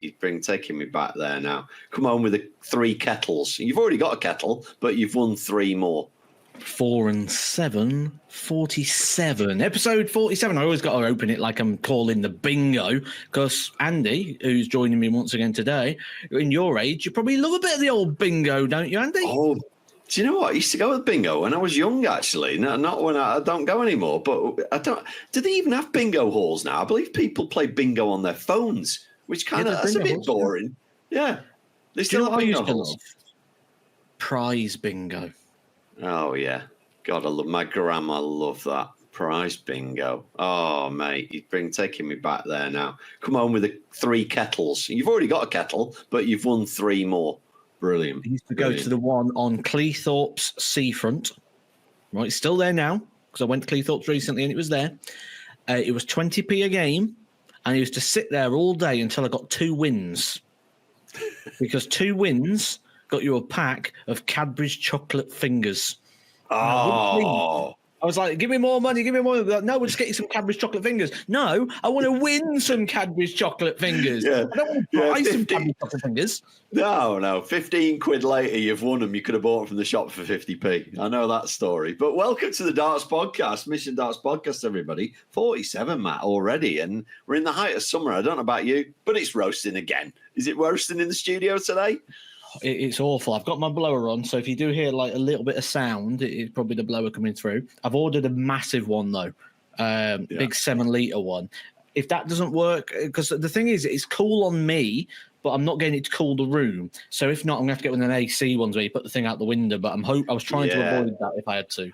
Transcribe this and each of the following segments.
You're taking me back there now. Come on with the 3 kettles. You've already got a kettle, but you've won 3 more. 4 and 7, 47. Episode 47. I always got to open it like I'm calling the bingo, because Andy, who's joining me once again today, in your age, you probably love a bit of the old bingo, don't you, Andy? Oh, do you know what? I used to go with bingo when I was young, actually. No, not when I don't go anymore, but I don't. Do they even have bingo halls now? I believe people play bingo on their phones, which that's a bit boring. Yeah. They still have bingo halls. Prize bingo. Oh, yeah. God, my grandma loved that. Prize bingo. Oh, mate, you're taking me back there now. Come on with the 3 kettles. You've already got a kettle, but you've won 3 more. Brilliant. I used to go to the one on Cleethorpes seafront. Right, it's still there now, because I went to Cleethorpes recently and it was there. It was 20p a game, and I used to sit there all day until I got 2 wins. Because 2 wins got you a pack of Cadbury's chocolate fingers. Oh. I was like, give me more money, give me more. Like, no, we'll just get you some Cadbury's chocolate fingers. No, I want to win some Cadbury's chocolate fingers. Yeah. I don't want to buy some Cadbury's chocolate fingers. No. 15 quid later, you've won them. You could have bought them from the shop for 50p. I know that story. But welcome to the Darts Podcast, Mission Darts Podcast, everybody. 47, Matt, already. And we're in the height of summer. I don't know about you, but it's roasting again. Is it roasting in the studio today? It's awful. I've got my blower on, so if you do hear like a little bit of sound, it's probably the blower coming through. I've ordered a massive one though, big 7-litre one. If that doesn't work, because the thing is, it's cool on me, but I'm not getting it to cool the room. So if not, I'm gonna have to get one of an AC ones where you put the thing out the window. But I was trying to avoid that if I had to.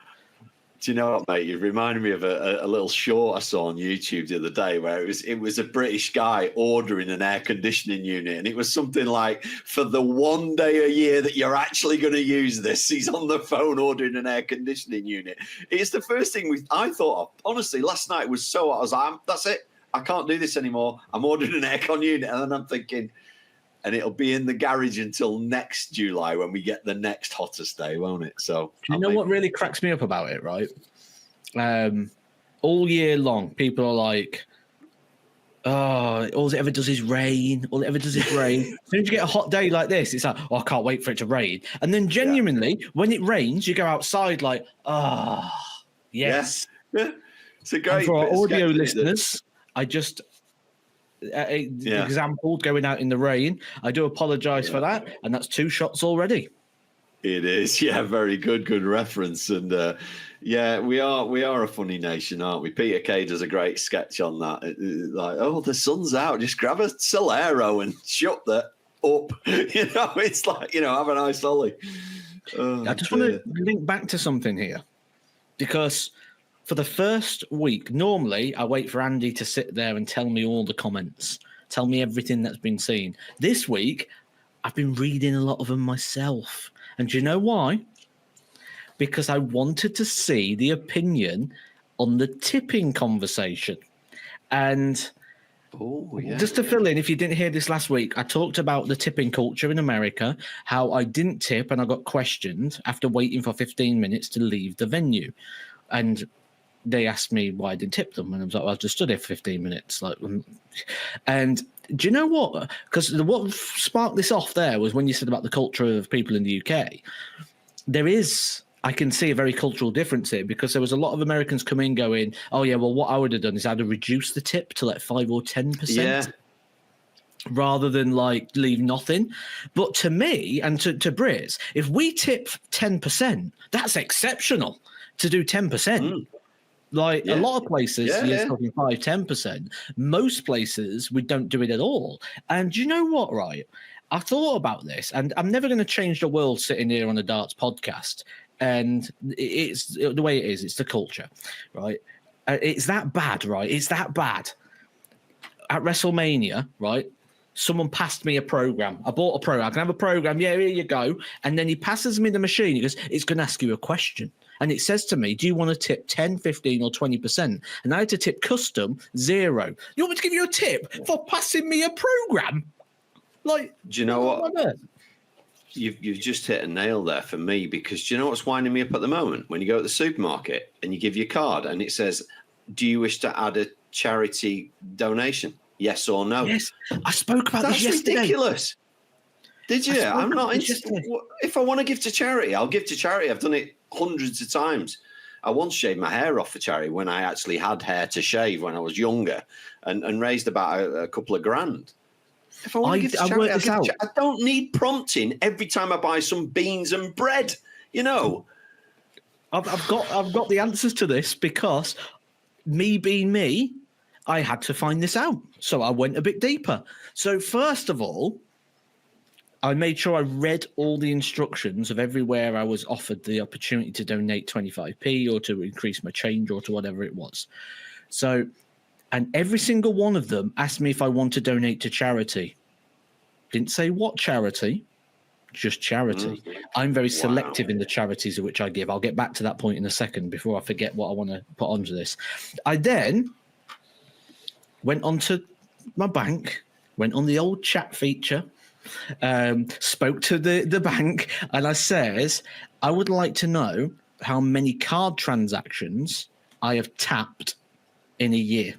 Do you know what, mate? You reminded me of a little short I saw on YouTube the other day where it was a British guy ordering an air conditioning unit, and it was something like, for the one day a year that you're actually going to use this, he's on the phone ordering an air conditioning unit. It's the first thing I thought of. Honestly, last night was so hot. I was like, that's it. I can't do this anymore. I'm ordering an aircon unit, and then I'm thinking, and it'll be in the garage until next July when we get the next hottest day, won't it? So, do you know what really cracks me up about it, right? All year long, people are like, oh, all it ever does is rain. All it ever does is rain. As soon as you get a hot day like this, it's like, oh, I can't wait for it to rain. And then genuinely, when it rains, you go outside like, oh, yes. Yeah. It's a great. And for our audio listeners, I just... example going out in the rain. I do apologize for that, and that's 2 shots already. It is, very good reference. And we are a funny nation, aren't we? Peter Kay does a great sketch on that. Like, oh, the sun's out, just grab a Solero and shut that up. It's like, have a nice ollie. I just want to link back to something here, because for the first week, normally I wait for Andy to sit there and tell me all the comments, tell me everything that's been seen. This week, I've been reading a lot of them myself. And do you know why? Because I wanted to see the opinion on the tipping conversation. And just to fill in, if you didn't hear this last week, I talked about the tipping culture in America, how I didn't tip and I got questioned after waiting for 15 minutes to leave the venue. And they asked me why I didn't tip them, and I was like, well, I just stood there for 15 minutes. And do you know what? Because what sparked this off there was when you said about the culture of people in the UK. I can see a very cultural difference here, because there was a lot of Americans come in going, oh, yeah, well, what I would have done is I'd have reduced the tip to like 5 or 10%. Rather than like leave nothing. But to me and to Brits, if we tip 10%, that's exceptional to do 10%. A lot of places, you're talking 5-10%. Most places, we don't do it at all. And do you know what, right? I thought about this, and I'm never going to change the world sitting here on a darts podcast. And it's the way it is. It's the culture, right? It's that bad, right? It's that bad. At WrestleMania, right? Someone passed me a program. I bought a program. I can have a program. Yeah, here you go. And then he passes me the machine. He goes, it's going to ask you a question. And it says to me, do you want to tip 10, 15 or 20%? And I had to tip custom 0. You want me to give you a tip for passing me a program? Like, do you know what? You've just hit a nail there for me, because do you know what's winding me up at the moment? When you go to the supermarket and you give your card and it says, do you wish to add a charity donation? Yes or no? Yes, I spoke about That's this yesterday. ridiculous. Did you? I'm not interested. If I want to give to charity, I'll give to charity. I've done it hundreds of times. I once shaved my hair off for charity when I actually had hair to shave when I was younger, and raised about a couple of grand. If I want to give to charity, I'll give to charity. I don't need prompting every time I buy some beans and bread. You know, I've got the answers to this because me being me, I had to find this out. So I went a bit deeper. So first of all, I made sure I read all the instructions of everywhere I was offered the opportunity to donate 25p or to increase my change or to whatever it was. So, and every single one of them asked me if I want to donate to charity. Didn't say what charity, just charity. I'm very selective in the charities of which I give. I'll get back to that point in a second before I forget what I want to put onto this. I then went onto my bank, went on the old chat feature, spoke to the bank, and I says, I would like to know how many card transactions I have tapped in a year.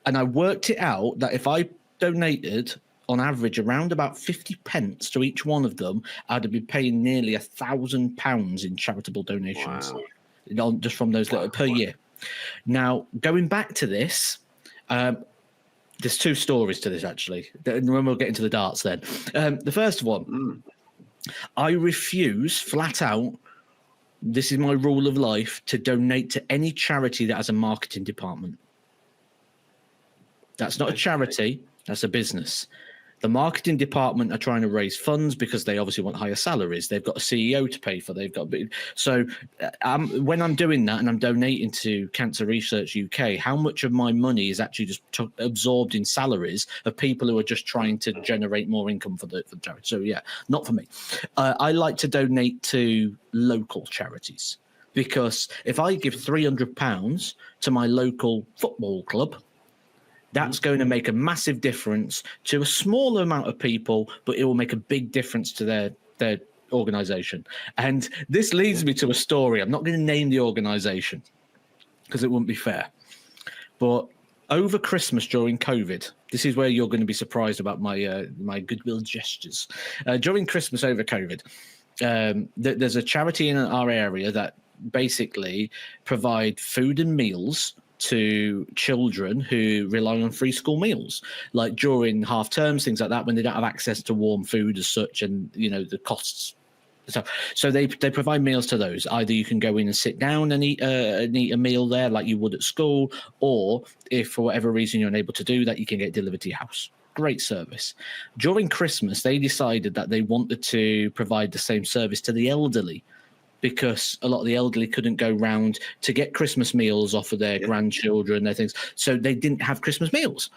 And I worked it out that if I donated on average around about 50 pence to each one of them, I'd be paying nearly £1,000 in charitable donations. Wow. Just from those little per year. Now, going back to this, there's two stories to this, actually. When we'll get into the darts then. The first one, I refuse flat out, this is my rule of life, to donate to any charity that has a marketing department. That's not a charity, that's a business. The marketing department are trying to raise funds because they obviously want higher salaries. They've got a CEO to pay for. So when I'm doing that and I'm donating to Cancer Research UK, how much of my money is actually just absorbed in salaries of people who are just trying to generate more income for the charity? So yeah, not for me. I like to donate to local charities because if I give £300 to my local football club, that's going to make a massive difference to a smaller amount of people, but it will make a big difference to their organisation. And this leads me to a story. I'm not going to name the organisation because it wouldn't be fair. But over Christmas during COVID, this is where you're going to be surprised about my goodwill gestures. During Christmas over COVID, there's a charity in our area that basically provide food and meals to children who rely on free school meals, like during half terms, things like that, when they don't have access to warm food as such, and the costs. So they provide meals to those. Either you can go in and sit down and eat a meal there like you would at school, or if for whatever reason you're unable to do that, you can get it delivered to your house. Great service. During Christmas, they decided that they wanted to provide the same service to the elderly, because a lot of the elderly couldn't go round to get Christmas meals off of their grandchildren, their things. So they didn't have Christmas meals.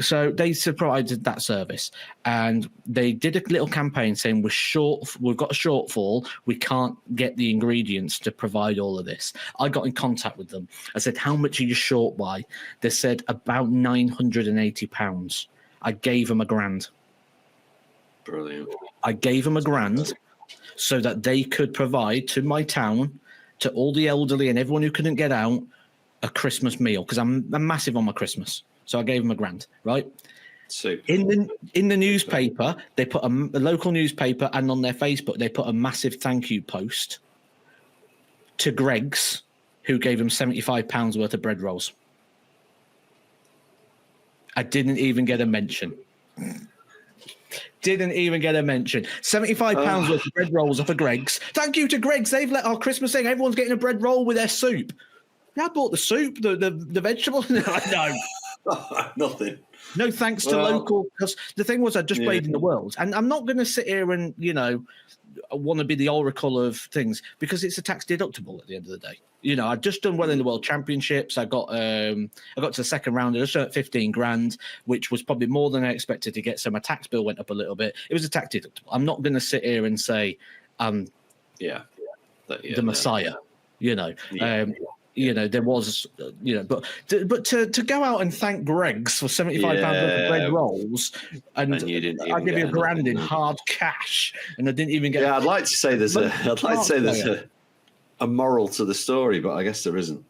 So they provided that service. And they did a little campaign saying, we've got a shortfall. We can't get the ingredients to provide all of this. I got in contact with them. I said, how much are you short by? They said about £980. I gave them £1,000. Brilliant. I gave them £1,000. So that they could provide to my town, to all the elderly and everyone who couldn't get out, a Christmas meal, because I'm massive on my Christmas. So I gave them £1,000, right? Super. In the newspaper, they put a local newspaper, and on their Facebook, they put a massive thank you post to Greggs, who gave them £75 worth of bread rolls. I didn't even get a mention. Didn't even get a mention. £75 worth of bread rolls off of Greggs. Thank you to Greggs. They've let our Christmas thing. Everyone's getting a bread roll with their soup. I bought the soup, the vegetables. No. Nothing. No thanks to local. Because the thing was, I just played in the world. And I'm not going to sit here and, want to be the oracle of things, because it's a tax deductible at the end of the day. I've just done well in the World Championships. I got to the second round. I just earned 15 grand, which was probably more than I expected to get. So my tax bill went up a little bit. It was a tax deductible. I'm not going to sit here and say, the Messiah. There was, but to go out and thank Greggs for £75 worth of bread rolls, and I give you £1,000 in hard cash, and I didn't even get. Yeah, I'd like to say there's a moral to the story, but I guess there isn't.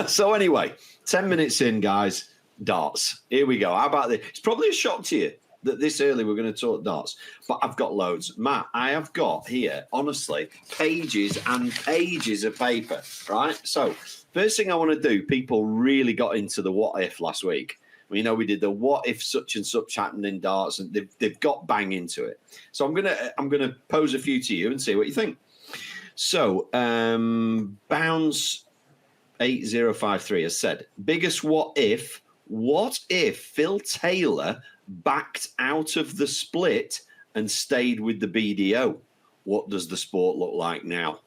So anyway, 10 minutes in, guys. darts. Here we go. How about this? It's probably a shock to you that this early we're going to talk darts, but I've got loads. Matt, I have got here, honestly, pages and pages of paper, right? So first thing I want to do, people really got into the what if last week. You know, we did the what if such and such happened in darts, and they've got bang into it. So I'm gonna pose a few to you and see what you think. So Bounds 8053 has said, biggest what if Phil Taylor backed out of the split and stayed with the BDO? What does the sport look like now?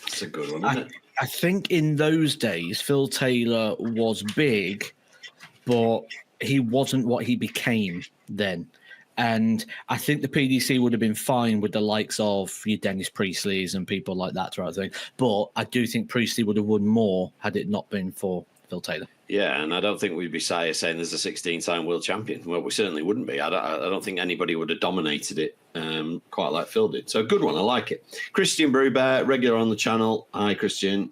That's a good one, isn't it? I think in those days, Phil Taylor was big, but he wasn't what he became then. And I think the PDC would have been fine with the likes of your Dennis Priestley's and people like that sort of thing. But I do think Priestley would have won more had it not been for Phil Taylor. Yeah, and I don't think we'd be saying there's a 16-time world champion. Well, we certainly wouldn't be. I don't think anybody would have dominated it quite like Phil did. So good one. I like it. Christian Brubear, regular on the channel. Hi, Christian.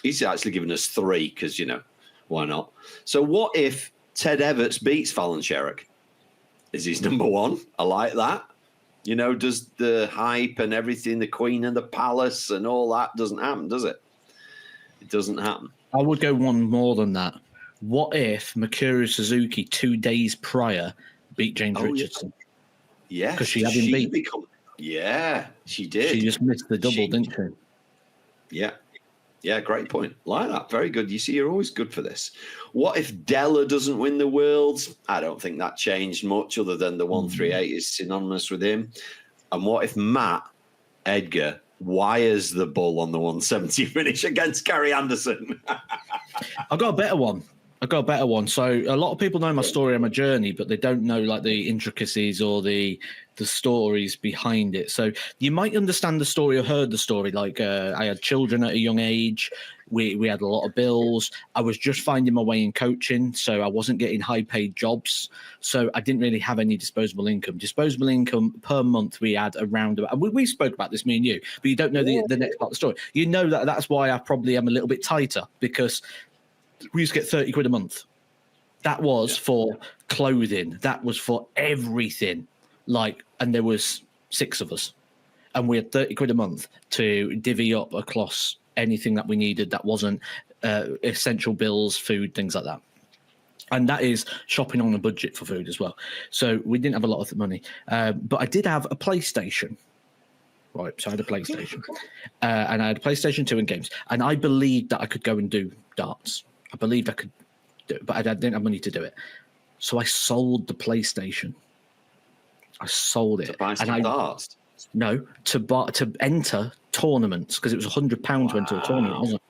He's actually given us 3 because, you know, why not? So what if Ted Everts beats Fallon Sherrock? Is he's number 1? I like that. You know, does the hype and everything, the Queen and the Palace and all that doesn't happen, does it? It doesn't happen. I would go one more than that. What if Mikuru Suzuki 2 days prior beat James Richardson? Yeah. Because she had him beat. Yeah, she did. She just missed the double, didn't she? Yeah. Yeah, great point. Like that. Very good. You see, you're always good for this. What if Della doesn't win the Worlds? I don't think that changed much other than the 138 is synonymous with him. And what if Matt Edgar wires the bull on the 170 finish against Gary Anderson? I've got a better one. So a lot of people know my story and my journey, but they don't know like the intricacies or the stories behind it. So you might understand the story or heard the story. Like I had children at a young age. We had a lot of bills. I was just finding my way in coaching, so I wasn't getting high paid jobs. So I didn't really have any disposable income. Disposable income per month we had around about, and we spoke about this, me and you, but you don't know the next part of the story. You know that's why I probably am a little bit tighter, because we used to get 30 quid a month. That was for clothing. That was for everything. And there was 6 of us. And we had 30 quid a month to divvy up across anything that we needed that wasn't essential bills, food, things like that. And that is shopping on a budget for food as well. So we didn't have a lot of money. But I did have a PlayStation. Right, so I had a PlayStation. And I had a PlayStation 2 and games. And I believed that I could go and do darts. I believed I could do it, but I didn't have money to do it. So I sold the PlayStation. I sold it. To buy some darts? No, to enter tournaments, because it was £100 to enter a tournament, wasn't it?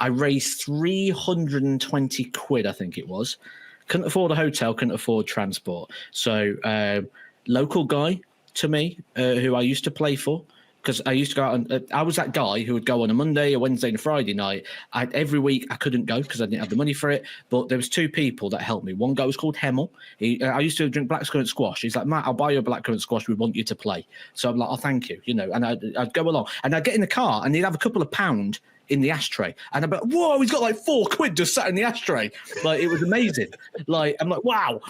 I raised 320 quid, I think it was. Couldn't afford a hotel, couldn't afford transport. So local guy to me, who I used to play for, because I used to go out and I was that guy who would go on a Monday, a Wednesday, and a Friday night. Every week I couldn't go because I didn't have the money for it. But there was 2 people that helped me. One guy was called Hemmel. I used to drink blackcurrant squash. He's like, Matt, I'll buy you a blackcurrant squash. We want you to play. So I'm like, oh, thank you. You know, and I'd go along and I'd get in the car and he'd have a couple of pound in the ashtray. And I'd be like, whoa, he's got like 4 quid just sat in the ashtray. Like, it was amazing. Like, I'm like, wow.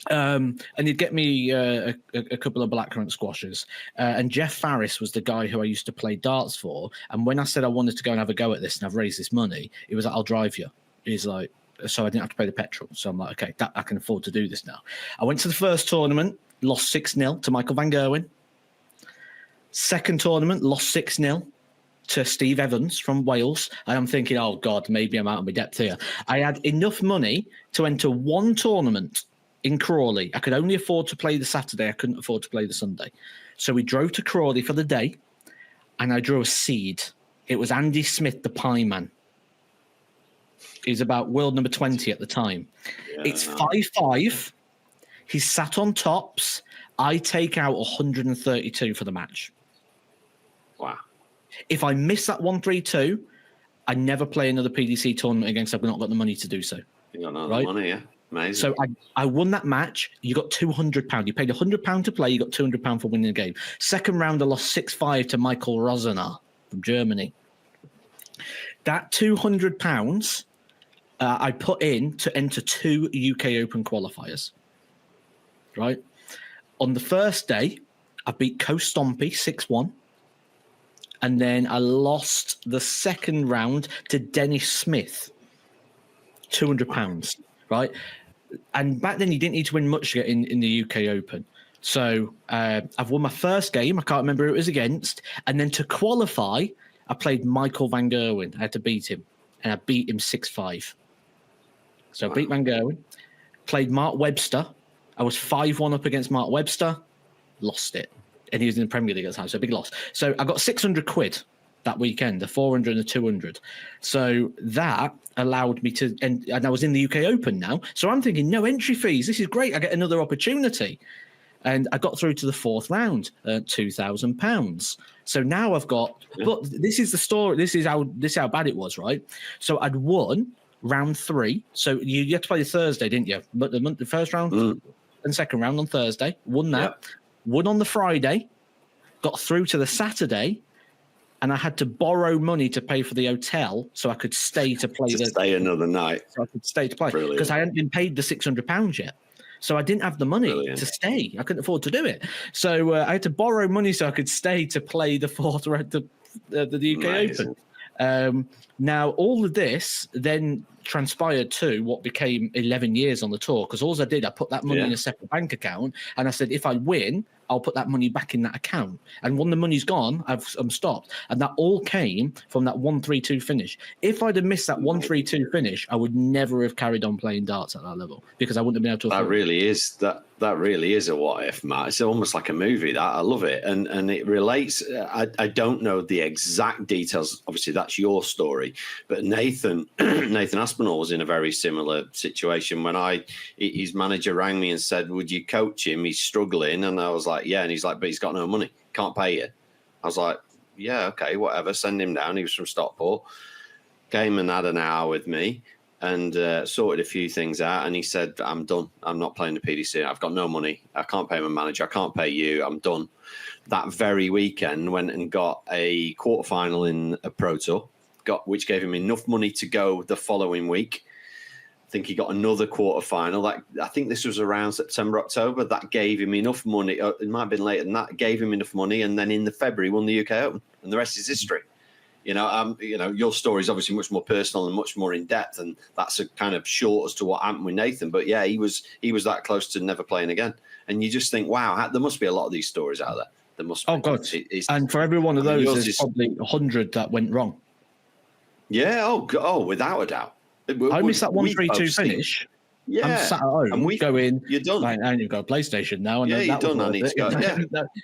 And he'd get me a couple of blackcurrant squashes. And Jeff Farris was the guy who I used to play darts for. And when I said I wanted to go and have a go at this and I've raised this money, he was like, I'll drive you. He's like, so I didn't have to pay the petrol. So I'm like, okay, I can afford to do this now. I went to the first tournament, lost 6-0 to Michael Van Gerwen. Second tournament, lost 6-0 to Steve Evans from Wales. And I'm thinking, oh, God, maybe I'm out of my depth here. I had enough money to enter 1 tournament in Crawley. I could only afford to play the Saturday. I couldn't afford to play the Sunday. So we drove to Crawley for the day, and I drew a seed. It was Andy Smith, the Pie Man. He's about world number 20 at the time. Yeah. It's 5-5. He's sat on tops. I take out 132 for the match. Wow. If I miss that 132, I never play another PDC tournament against. I've not got the money to do so. You got no money, yeah. Amazing. So I won that match. You got £200. You paid £100 to play. You got £200 for winning the game. Second round, I lost 6-5 to Michael Rosener from Germany. That £200 I put in to enter 2 UK Open qualifiers. Right? On the first day, I beat Coast Stompy 6-1. And then I lost the second round to Dennis Smith, £200, right? And back then, you didn't need to win much to get in the UK Open. So I've won my first game. I can't remember who it was against. And then to qualify, I played Michael Van Gerwen. I had to beat him. And I beat him 6-5. So I beat Van Gerwen. Played Mark Webster. I was 5-1 up against Mark Webster. Lost it. And he was in the Premier League at the time, so a big loss. So I got 600 quid that weekend, the 400 and the 200. So that allowed me to, and I was in the UK Open now. So I'm thinking, no entry fees. This is great. I get another opportunity. And I got through to the fourth round, £2,000. So now I've got, but this is the story. This is how bad it was, right? So I'd won round 3. So you had to play the Thursday, didn't you? But the first round and second round on Thursday, won that. Yep. Won on the Friday, got through to the Saturday, and I had to borrow money to pay for the hotel so I could stay to play. Stay another night. So I could stay to play because I hadn't been paid the £600 yet. So I didn't have the money to stay. I couldn't afford to do it. So I had to borrow money so I could stay to play the fourth round, the UK Open. Now, all of this then transpired to what became 11 years on the tour, because all I did, I put that money in a separate bank account, and I said, if I win, I'll put that money back in that account. And when the money's gone, I'm stopped. And that all came from that 1-3-2 finish. If I'd have missed that 1-3-2 finish, I would never have carried on playing darts at that level because I wouldn't have been able to. That really is a what if, Matt. It's almost like a movie. That I love it, and it relates. I don't know the exact details. Obviously, that's your story, but Nathan Aspinall was in a very similar situation when his manager rang me and said, "Would you coach him? He's struggling," and I was like, yeah, and he's like, but he's got no money, can't pay you. I was like, yeah, okay, whatever, send him down. He was from Stockport, came and had an hour with me and sorted a few things out, and he said, I'm done, I'm not playing the PDC, I've got no money, I can't pay my manager, I can't pay you, I'm done. That very weekend went and got a quarterfinal in a Pro Tour, which gave him enough money to go the following week. I think he got another quarterfinal. I think this was around September, October. That gave him enough money. It might have been later than that. Gave him enough money, and then in the February won the UK Open, and the rest is history. Your story is obviously much more personal and much more in depth, and that's a kind of short as to what happened with Nathan. But yeah, he was that close to never playing again. And you just think, wow, there must be a lot of these stories out there. There must be. Oh God! And for every one of those, there's probably 100 that went wrong. Yeah. Oh, without a doubt. I missed that 1-3-2 finish. Yeah, I'm sat at home. And going, you're done. And you've got a PlayStation now. And you're done. I need to go. Yeah,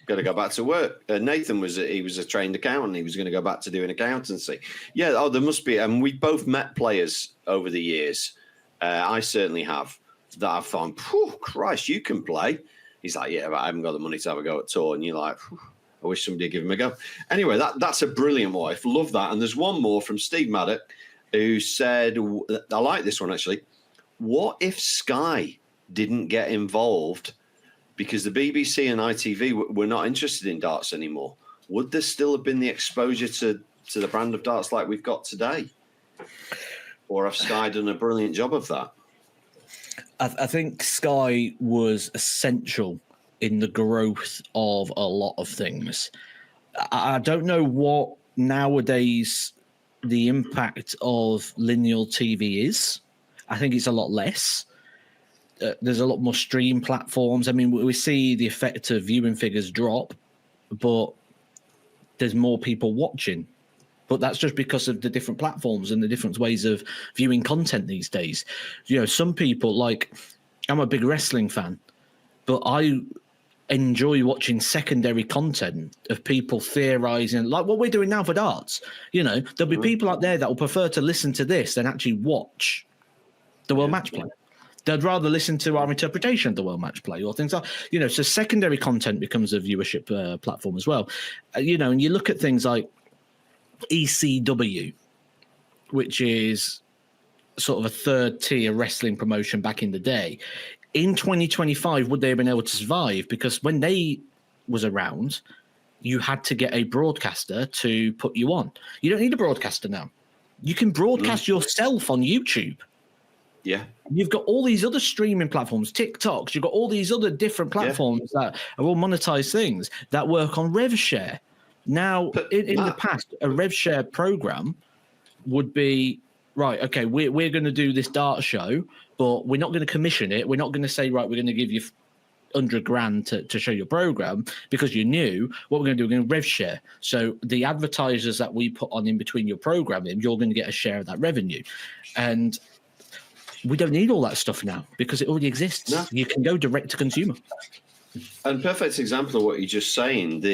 got to go back to work. Nathan was a trained accountant. He was going to go back to doing accountancy. Yeah. Oh, there must be. And we both met players over the years. I certainly have. That I've found. Christ, you can play. He's like, yeah, but I haven't got the money to have a go at tour. And you're like, I wish somebody would give him a go. Anyway, that's a brilliant wife. Love that. And there's one more from Steve Maddock, who said, I like this one actually. What if Sky didn't get involved because the BBC and ITV were not interested in darts anymore? Would there still have been the exposure to the brand of darts like we've got today? Or have Sky done a brilliant job of that? I think Sky was essential in the growth of a lot of things. I don't know what nowadays the impact of linear TV is. I think it's a lot less. There's a lot more stream platforms. I mean, we see the effect of viewing figures drop, but there's more people watching. But that's just because of the different platforms and the different ways of viewing content these days. Some people, like, I'm a big wrestling fan, but I enjoy watching secondary content of people theorizing, like what we're doing now for darts. There'll be people out there that will prefer to listen to this than actually watch the World Match Play. They'd rather listen to our interpretation of the World Match Play or things like, so secondary content becomes a viewership platform as well. And you look at things like ECW, which is sort of a third tier wrestling promotion back in the day. In 2025, would they have been able to survive? Because when they was around, you had to get a broadcaster to put you on. You don't need a broadcaster now. You can broadcast yourself on YouTube. Yeah. You've got all these other streaming platforms, TikToks. You've got all these other different platforms that are all monetized things that work on rev share. Now, in the past, a rev share program would be, right, okay, we're going to do this dart show, but we're not going to commission it. We're not going to say, right, we're going to give you 100 grand to show your program, because you knew what we're going to do. We're going to rev share. So the advertisers that we put on in between your programming, you're going to get a share of that revenue. And we don't need all that stuff now because it already exists. No. You can go direct to consumer. And perfect example of what you're just saying, the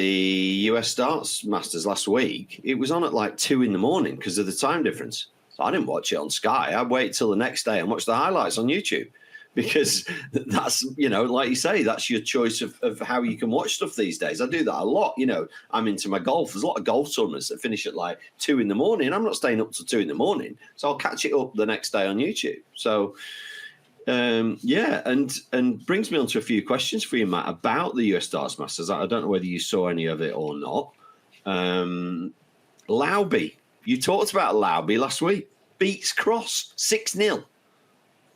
US Darts Masters last week, it was on at like 2 a.m. because of the time difference. So I didn't watch it on Sky. I'd wait till the next day and watch the highlights on YouTube, because that's, you know, like you say, that's your choice of how you can watch stuff these days. I do that a lot. You know, I'm into my golf. There's a lot of golf tournaments that finish at like 2 a.m. I'm not staying up till 2 a.m. So I'll catch it up the next day on YouTube. So, yeah, and brings me on to a few questions for you, Matt, about the US Darts Masters. I don't know whether you saw any of it or not. Lauby, you talked about Lauby last week. Beats Cross 6-0.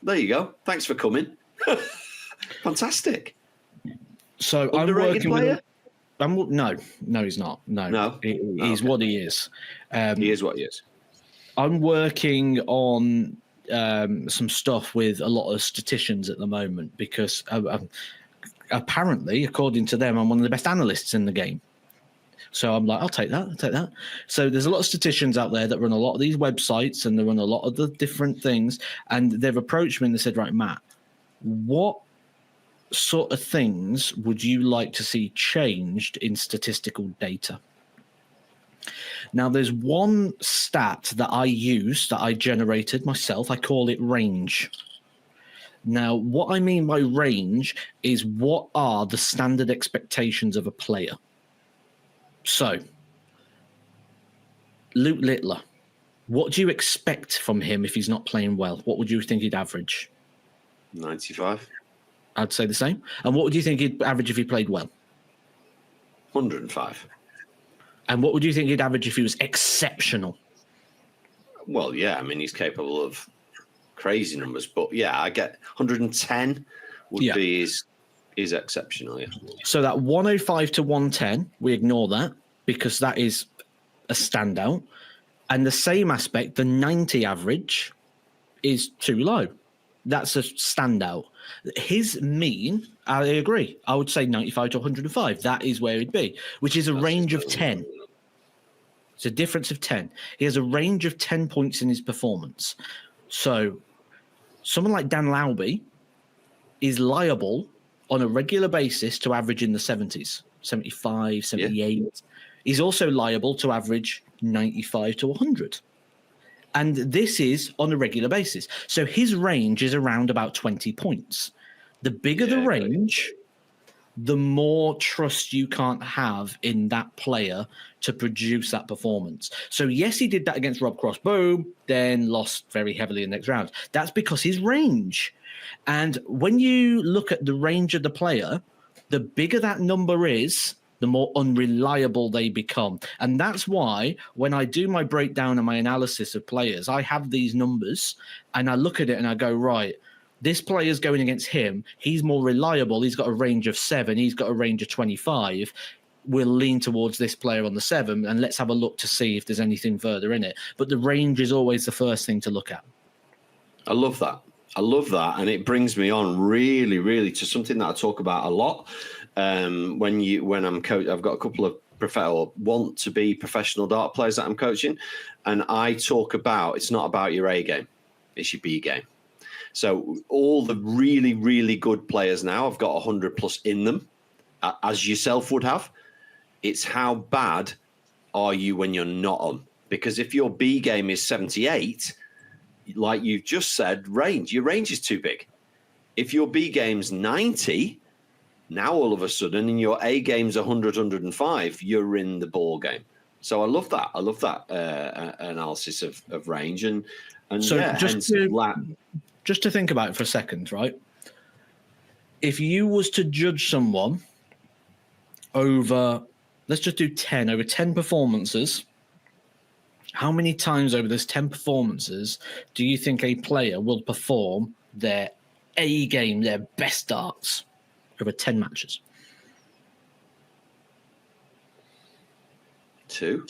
There you go. Thanks for coming. Fantastic. So underrated player? No, he's not. No. He's what he is. He is what he is. I'm working on some stuff with a lot of statisticians at the moment, because apparently, according to them, I'm one of the best analysts in the game. So I'm like, I'll take that. So there's a lot of statisticians out there that run a lot of these websites, and they run a lot of the different things. And they've approached me and they said, right, Matt, what sort of things would you like to see changed in statistical data? Now, there's one stat that I use that I generated myself. I call it range. Now, what I mean by range is, what are the standard expectations of a player? So, Luke Littler, what do you expect from him if he's not playing well? What would you think he'd average? 95. I'd say the same. And what would you think he'd average if he played well? 105. And what would you think he'd average if he was exceptional? Well, yeah, I mean, he's capable of crazy numbers. But, yeah, I get 110 would be his exceptional, yeah. So that 105 to 110, we ignore that because that is a standout. And the same aspect, the 90 average is too low. That's a standout. His mean, I agree. I would say 95 to 105. That is where he'd be, which is a range of 10. It's a difference of 10. He has a range of 10 points in his performance. So someone like Dan Lauby is liable on a regular basis to average in the 70s, 75, 78. Yeah. He's also liable to average 95 to 100. And this is on a regular basis. So his range is around about 20 points. The bigger the range, the more trust you can't have in that player to produce that performance. So yes, he did that against Rob Cross. Boom, then lost very heavily in the next round. That's because his range. And when you look at the range of the player, the bigger that number is, the more unreliable they become. And that's why when I do my breakdown and my analysis of players, I have these numbers and I look at it and I go, right, this player's going against him. He's more reliable. He's got a range of 7. He's got a range of 25. We'll lean towards this player on the 7 and let's have a look to see if there's anything further in it. But the range is always the first thing to look at. I love that. And it brings me on really, really to something that I talk about a lot. When I'm coach, I've got a couple of want to be professional dart players that I'm coaching, and I talk about, it's not about your A game, it's your B game. So all the really, really good players now have got 100 plus in them, as yourself would have. It's how bad are you when you're not on? Because if your B game is 78, like you've just said, your range is too big. If your B game's 90, now all of a sudden in your A game's 100, 105, you're in the ball game. So I love that. Analysis of range. And so just to think about it for a second, right? If you was to judge someone over, let's just do 10 performances, How many times over those 10 performances do you think a player will perform their A game, their best darts, over 10 matches? 2.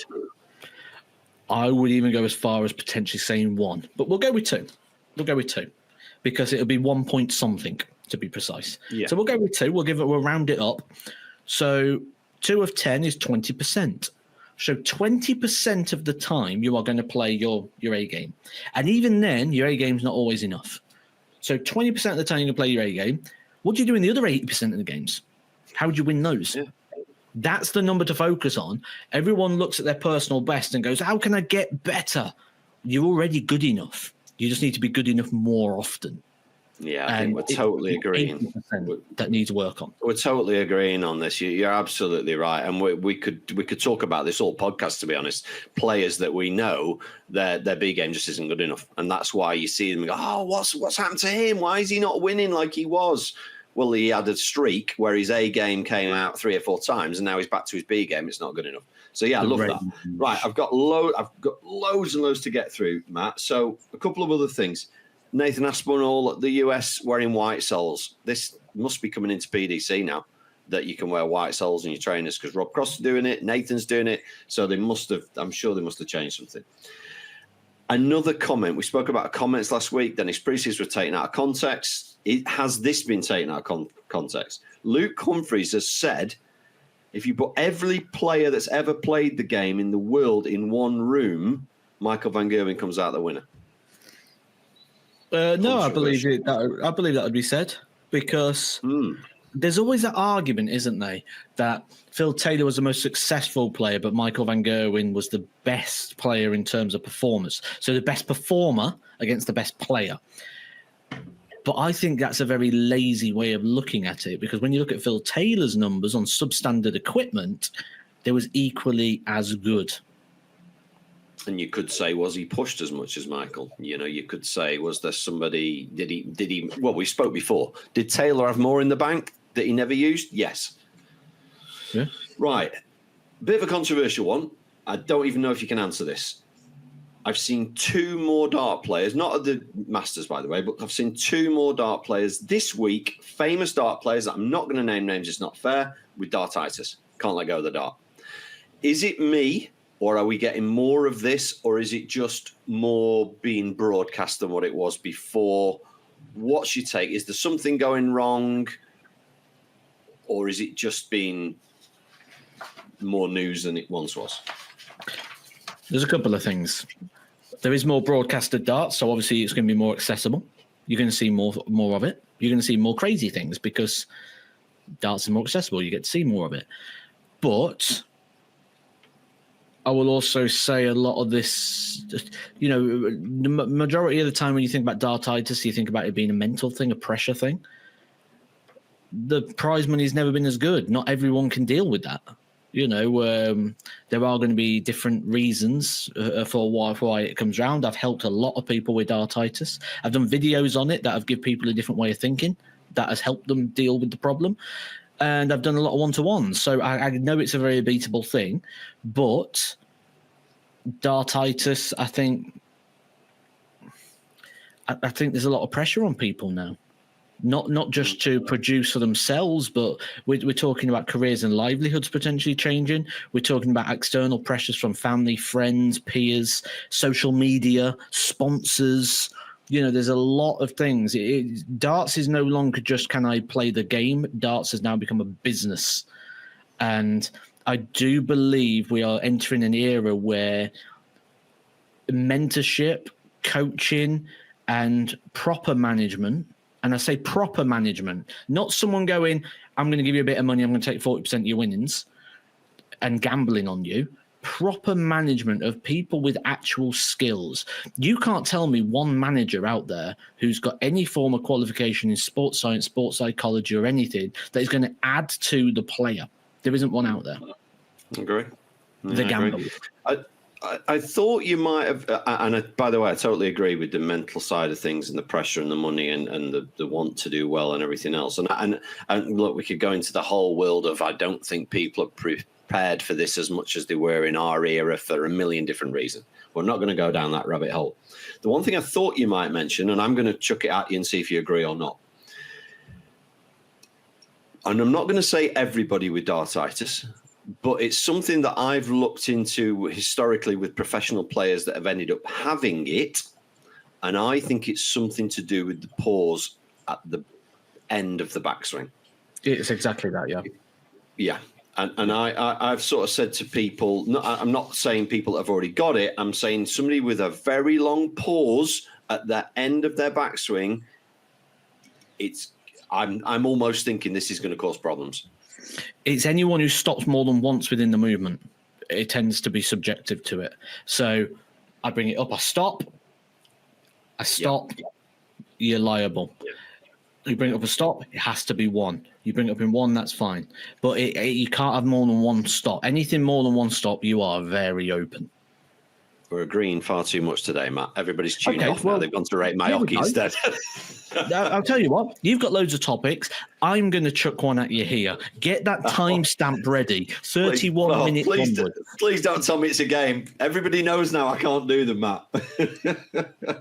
I would even go as far as potentially saying 1, but we'll go with 2. We'll go with 2 because it'll be 1 point something to be precise. Yeah. So we'll go with 2. We'll round it up. So 2 of 10 is 20%. So 20% of the time you are going to play your A game. And even then, your A game's not always enough. So 20% of the time you can play your A game. What do you do in the other 80% of the games? How would you win those? Yeah. That's the number to focus on. Everyone looks at their personal best and goes, how can I get better? You're already good enough. You just need to be good enough more often. Yeah, I think we're totally agreeing. That needs work on. We're totally agreeing on this. You're absolutely right, and we could talk about this all podcast. To be honest, players that we know their B game just isn't good enough, and that's why you see them go, "Oh, what's happened to him? Why is he not winning like he was?" Well, he had a streak where his A game came out 3 or 4 times, and now he's back to his B game. It's not good enough. So yeah, I love that. Right, I've got loads and loads to get through, Matt. So a couple of other things. Nathan Aspinall at the US wearing white soles. This must be coming into PDC now, that you can wear white soles in your trainers, because Rob Cross is doing it, Nathan's doing it. So I'm sure they must have changed something. Another comment, we spoke about comments last week. Dennis Priest's were taken out of context. Has this been taken out of context? Luke Humphreys has said, if you put every player that's ever played the game in the world in one room, Michael van Gerwen comes out the winner. No, I believe it. I believe that would be said, because there's always that argument, isn't there, that Phil Taylor was the most successful player, but Michael van Gerwen was the best player in terms of performance. So the best performer against the best player. But I think that's a very lazy way of looking at it, because when you look at Phil Taylor's numbers on substandard equipment, they was equally as good. And you could say, was he pushed as much as Michael? You know, you could say, was there somebody, did he, well, we spoke before. Did Taylor have more in the bank that he never used? Yes. Yeah. Right. Bit of a controversial one. I don't even know if you can answer this. I've seen 2 more dart players, not at the Masters, by the way, but I've seen 2 more dart players this week, famous dart players that I'm not going to name names, it's not fair, with dartitis. Can't let go of the dart. Is it me, or are we getting more of this, or is it just more being broadcast than what it was before? What's your take? Is there something going wrong, or is it just been more news than it once was? There's a couple of things. There is more broadcasted darts, so obviously it's going to be more accessible. You're going to see more of it. You're going to see more crazy things because darts are more accessible. You get to see more of it. But I will also say a lot of this, you know, the majority of the time when you think about dartitis, you think about it being a mental thing, a pressure thing. The prize money's never been as good. Not everyone can deal with that. You know, there are going to be different reasons for why it comes around. I've helped a lot of people with dartitis. I've done videos on it that have given people a different way of thinking that has helped them deal with the problem. And I've done a lot of one-to-ones. So I know it's a very beatable thing. But dartitis, I think there's a lot of pressure on people now. Not just to produce for themselves, but we're talking about careers and livelihoods potentially changing. We're talking about external pressures from family, friends, peers, social media, sponsors. You know, there's a lot of things. Darts is no longer just, can I play the game? Darts has now become a business. And I do believe we are entering an era where mentorship, coaching, and proper management, and I say proper management, not someone going, I'm going to give you a bit of money, I'm going to take 40% of your winnings and gambling on you. Proper management of people with actual skills. You can't tell me one manager out there who's got any form of qualification in sports science, sports psychology, or anything that is going to add to the player. There isn't one out there. Agree. The gamble. I thought you might have, by the way, I totally agree with the mental side of things and the pressure and the money and the want to do well and everything else. And look, we could go into the whole world of I don't think people are prepared for this as much as they were in our era for a million different reasons. We're not going to go down that rabbit hole. The one thing I thought you might mention, and I'm going to chuck it at you and see if you agree or not. And I'm not going to say everybody with Dartitis, but it's something that I've looked into historically with professional players that have ended up having it. And I think it's something to do with the pause at the end of the backswing. It's exactly that, yeah. Yeah. And I've sort of said to people, I'm not saying people have already got it. I'm saying somebody with a very long pause at the end of their backswing, I'm almost thinking this is going to cause problems. It's anyone who stops more than once within the movement. It tends to be subjective to it. So I bring it up, I stop, yep. You're liable. Yep. You bring it up a stop, it has to be one. You bring it up in one, that's fine. But you can't have more than one stop. Anything more than one stop, you are very open. We're agreeing far too much today, Matt. Everybody's tuned off now. They've gone to rate my hockey instead. I'll tell you what. You've got loads of topics. I'm going to chuck one at you here. Get that timestamp ready. 31 minutes onward. Please don't tell me it's a game. Everybody knows now I can't do them, Matt.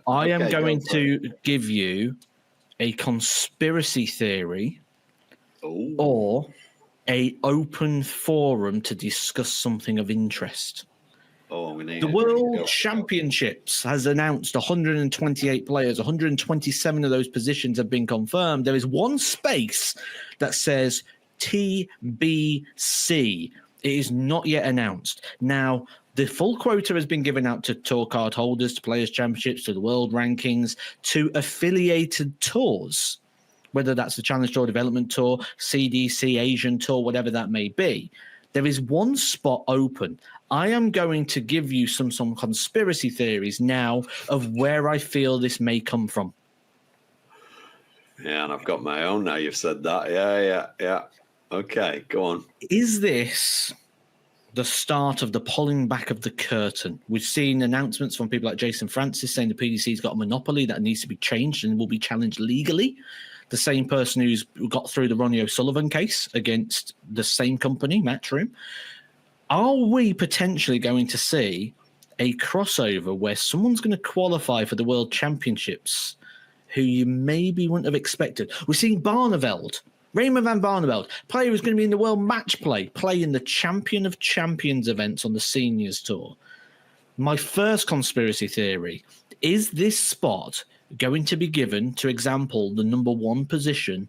I am going to give you a conspiracy theory or a open forum to discuss something of interest. The World Championships has announced 128 players. 127 of those positions have been confirmed. There is one space that says TBC. It is not yet announced. Now, the full quota has been given out to tour card holders, to Players' Championships, to the World Rankings, to affiliated tours, whether that's the Challenge Tour, Development Tour, CDC, Asian Tour, whatever that may be. There is one spot open. I am going to give you some conspiracy theories now of where I feel this may come from. Yeah, and I've got my own now. You've said that. Yeah. Okay, go on. Is this the start of the pulling back of the curtain? We've seen announcements from people like Jason Francis saying the PDC's got a monopoly that needs to be changed and will be challenged legally. The same person who's got through the Ronnie O'Sullivan case against the same company, Matchroom. Are we potentially going to see a crossover where someone's going to qualify for the World Championships who you maybe wouldn't have expected? We're seeing Barneveld, Raymond van Barneveld, player who's going to be in the World Match Play in the Champion of Champions events on the Seniors Tour. My first conspiracy theory, is this spot going to be given, to example, the number one position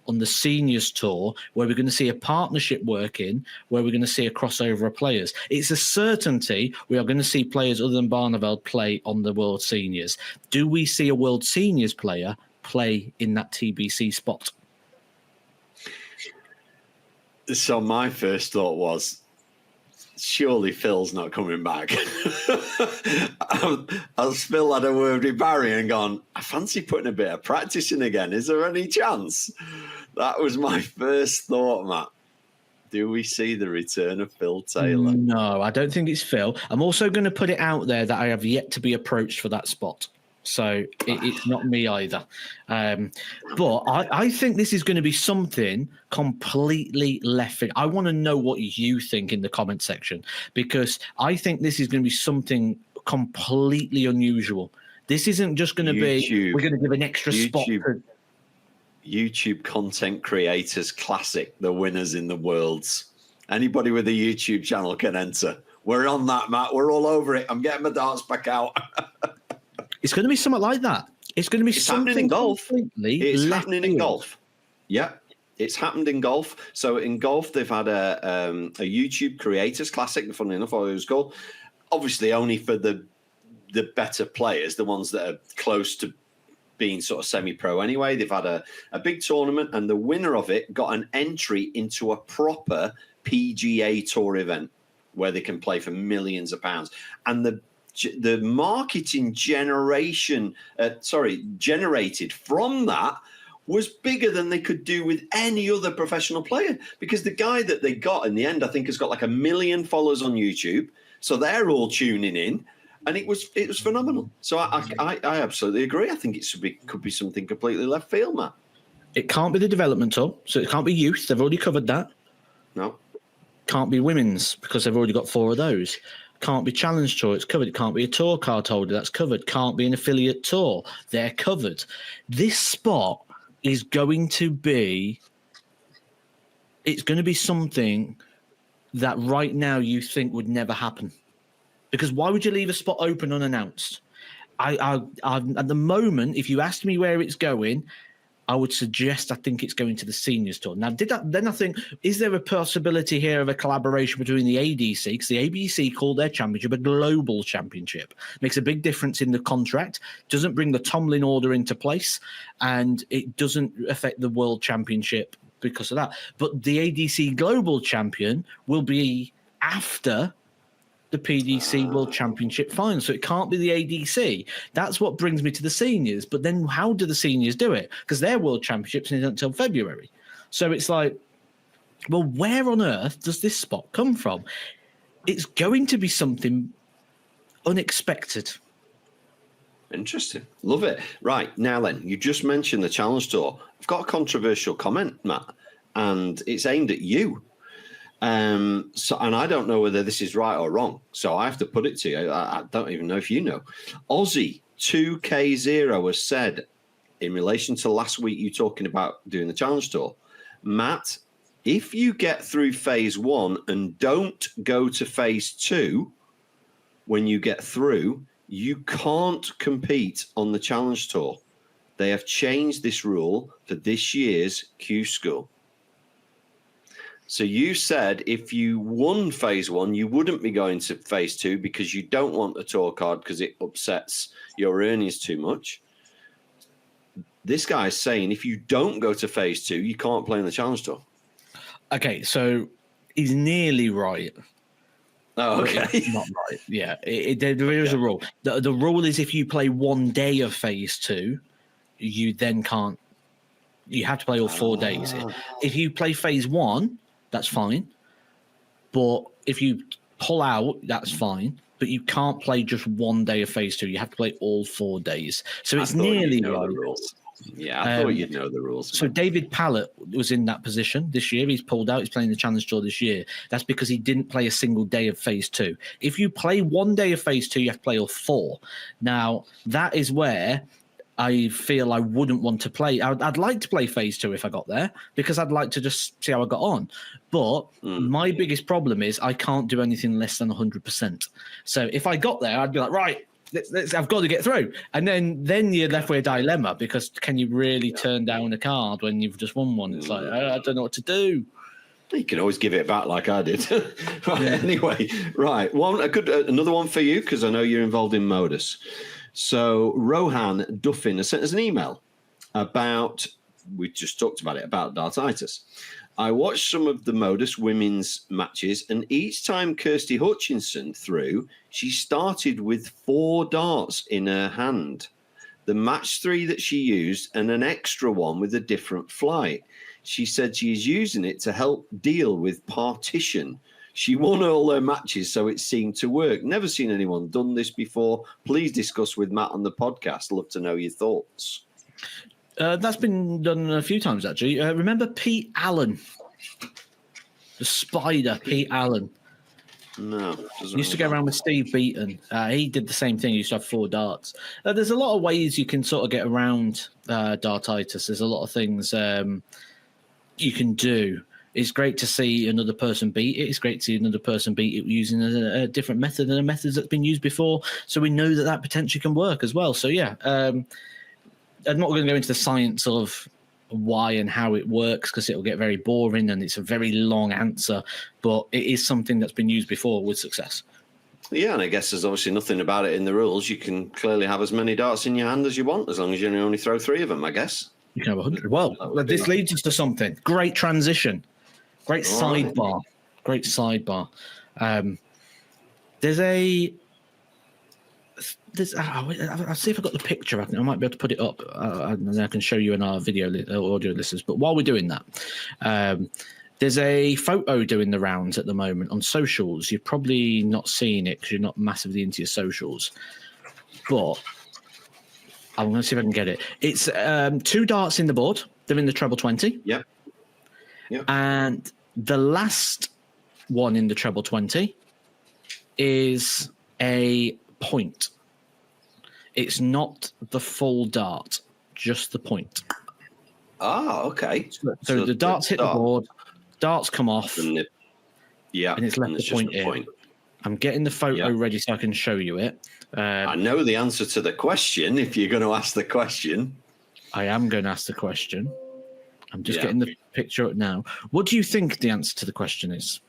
on the Seniors Tour, where we're going to see a partnership work in, where we're going to see a crossover of players? It's a certainty we are going to see players other than Barneveld play on the World Seniors. Do we see a World Seniors player play in that TBC spot? So my first thought was, surely Phil's not coming back. As Phil had a word with Barry and gone, I fancy putting a bit of practice in again. Is there any chance? That was my first thought, Matt. Do we see the return of Phil Taylor? No, I don't think it's Phil. I'm also going to put it out there that I have yet to be approached for that spot. So it's not me either. But I think this is going to be something completely left field. I want to know what you think in the comment section, because I think this is going to be something completely unusual. This isn't just going to be, we're going to give an extra spot. YouTube content creators classic, the winners in the worlds. Anybody with a YouTube channel can enter. We're on that, Matt. We're all over it. I'm getting my darts back out. It's going to be something like that. It's going to be something in golf. It's happening in golf. Yeah, it's happened in golf. So in golf, they've had a YouTube Creators Classic, funnily enough, what it was called. Obviously, only for the better players, the ones that are close to being sort of semi-pro anyway. They've had a big tournament, and the winner of it got an entry into a proper PGA Tour event where they can play for millions of pounds. And the marketing generated from that was bigger than they could do with any other professional player, because the guy that they got in the end, I think, has got like 1 million followers on YouTube. So they're all tuning in, and it was phenomenal. So I absolutely agree. I think could be something completely left field, Matt. It can't be the development tour, so it can't be youth. They've already covered that. No. Can't be women's because they've already got 4 of those. Can't be challenge tour, it's covered. It can't be a tour card holder, that's covered. Can't be an affiliate tour, they're covered. This spot is going to be, it's going to be something that right now you think would never happen. Because why would you leave a spot open unannounced? I at the moment, if you asked me where it's going, I would suggest I think it's going to the seniors tour. Now, then I think, is there a possibility here of a collaboration between the ADC? Because the ABC called their championship a global championship. Makes a big difference in the contract, doesn't bring the Tomlin order into place, and it doesn't affect the world championship because of that. But the ADC global champion will be after the PDC World Championship final. So it can't be the ADC. That's what brings me to the seniors. But then how do the seniors do it? Because their World Championships isn't until February. So it's like, well, where on earth does this spot come from? It's going to be something unexpected. Interesting. Love it. Right. Now then, you just mentioned the Challenge Tour. I've got a controversial comment, Matt, and it's aimed at you. And I don't know whether this is right or wrong, so I have to put it to you. I don't even know if you know. Aussie 2K0 has said in relation to last week, you talking about doing the Challenge Tour, Matt, if you get through phase 1 and don't go to phase 2 when you get through, you can't compete on the Challenge Tour. They have changed this rule for this year's Q School. So you said if you won phase 1, you wouldn't be going to phase 2 because you don't want the tour card because it upsets your earnings too much. This guy's saying if you don't go to phase 2, you can't play in the Challenge Tour. Okay, so he's nearly right. Oh, okay. Not right. Yeah, there is a rule. The rule is if you play 1 day of phase 2, you then can't. You have to play all 4 days. If you play phase 1, that's fine. But if you pull out, that's fine. But you can't play just 1 day of phase 2. You have to play all 4 days. So it's nearly right. Yeah, I thought you'd know the rules. So David Pallett was in that position this year. He's pulled out. He's playing the Challenge Tour this year. That's because he didn't play a single day of phase 2. If you play 1 day of phase 2, you have to play all 4. Now, that is where I feel I wouldn't want to play. I'd like to play phase 2 if I got there because I'd like to just see how I got on. But my biggest problem is I can't do anything less than 100%. So if I got there, I'd be like, right, I've got to get through. And then you're left with a dilemma because can you really turn down a card when you've just won one? It's like, I don't know what to do. You can always give it back like I did. Right, yeah. Anyway, right. Another one for you because I know you're involved in Modus. So Rohan Duffin has sent us an email about, we just talked about it, about Dartitis. I watched some of the Modus women's matches, and each time Kirsty Hutchinson threw, she started with 4 darts in her hand. The match 3 that she used and an extra one with a different flight. She said she is using it to help deal with partition. She won all her matches, so it seemed to work. Never seen anyone done this before. Please discuss with Matt on the podcast. Love to know your thoughts. That's been done a few times, actually. Remember Pete Allen? The Spider, Pete Allen. No. He used to go around with Steve Beaton. He did the same thing. He used to have 4 darts. There's a lot of ways you can sort of get around Dartitis. There's a lot of things you can do. It's great to see another person beat it. It's great to see another person beat it using a different method than a method that's been used before. So we know that potentially can work as well. So, yeah, I'm not going to go into the science of why and how it works because it'll get very boring and it's a very long answer. But it is something that's been used before with success. Yeah, and I guess there's obviously nothing about it in the rules. You can clearly have as many darts in your hand as you want as long as you only throw 3 of them, I guess. You can have 100. Well, this leads us to something. Great transition. Great sidebar. Great sidebar. I'll see if I've got the picture. I might be able to put it up and then I can show you in our video audio listeners. But while we're doing that, There's a photo doing the rounds at the moment on socials. You're probably not seeing it because you're not massively into your socials. But I'm going to see if I can get it. It's 2 darts in the board. They're in the treble 20. Yep. And the last one in the treble 20 is a point. It's not the full dart, just the point. Ah, okay. So the darts hit the board, darts come off, and it's left the point in. I'm getting the photo ready so I can show you it. I know the answer to the question if you're going to ask the question. I am going to ask the question. I'm just getting the picture up now. What do you think the answer to the question is?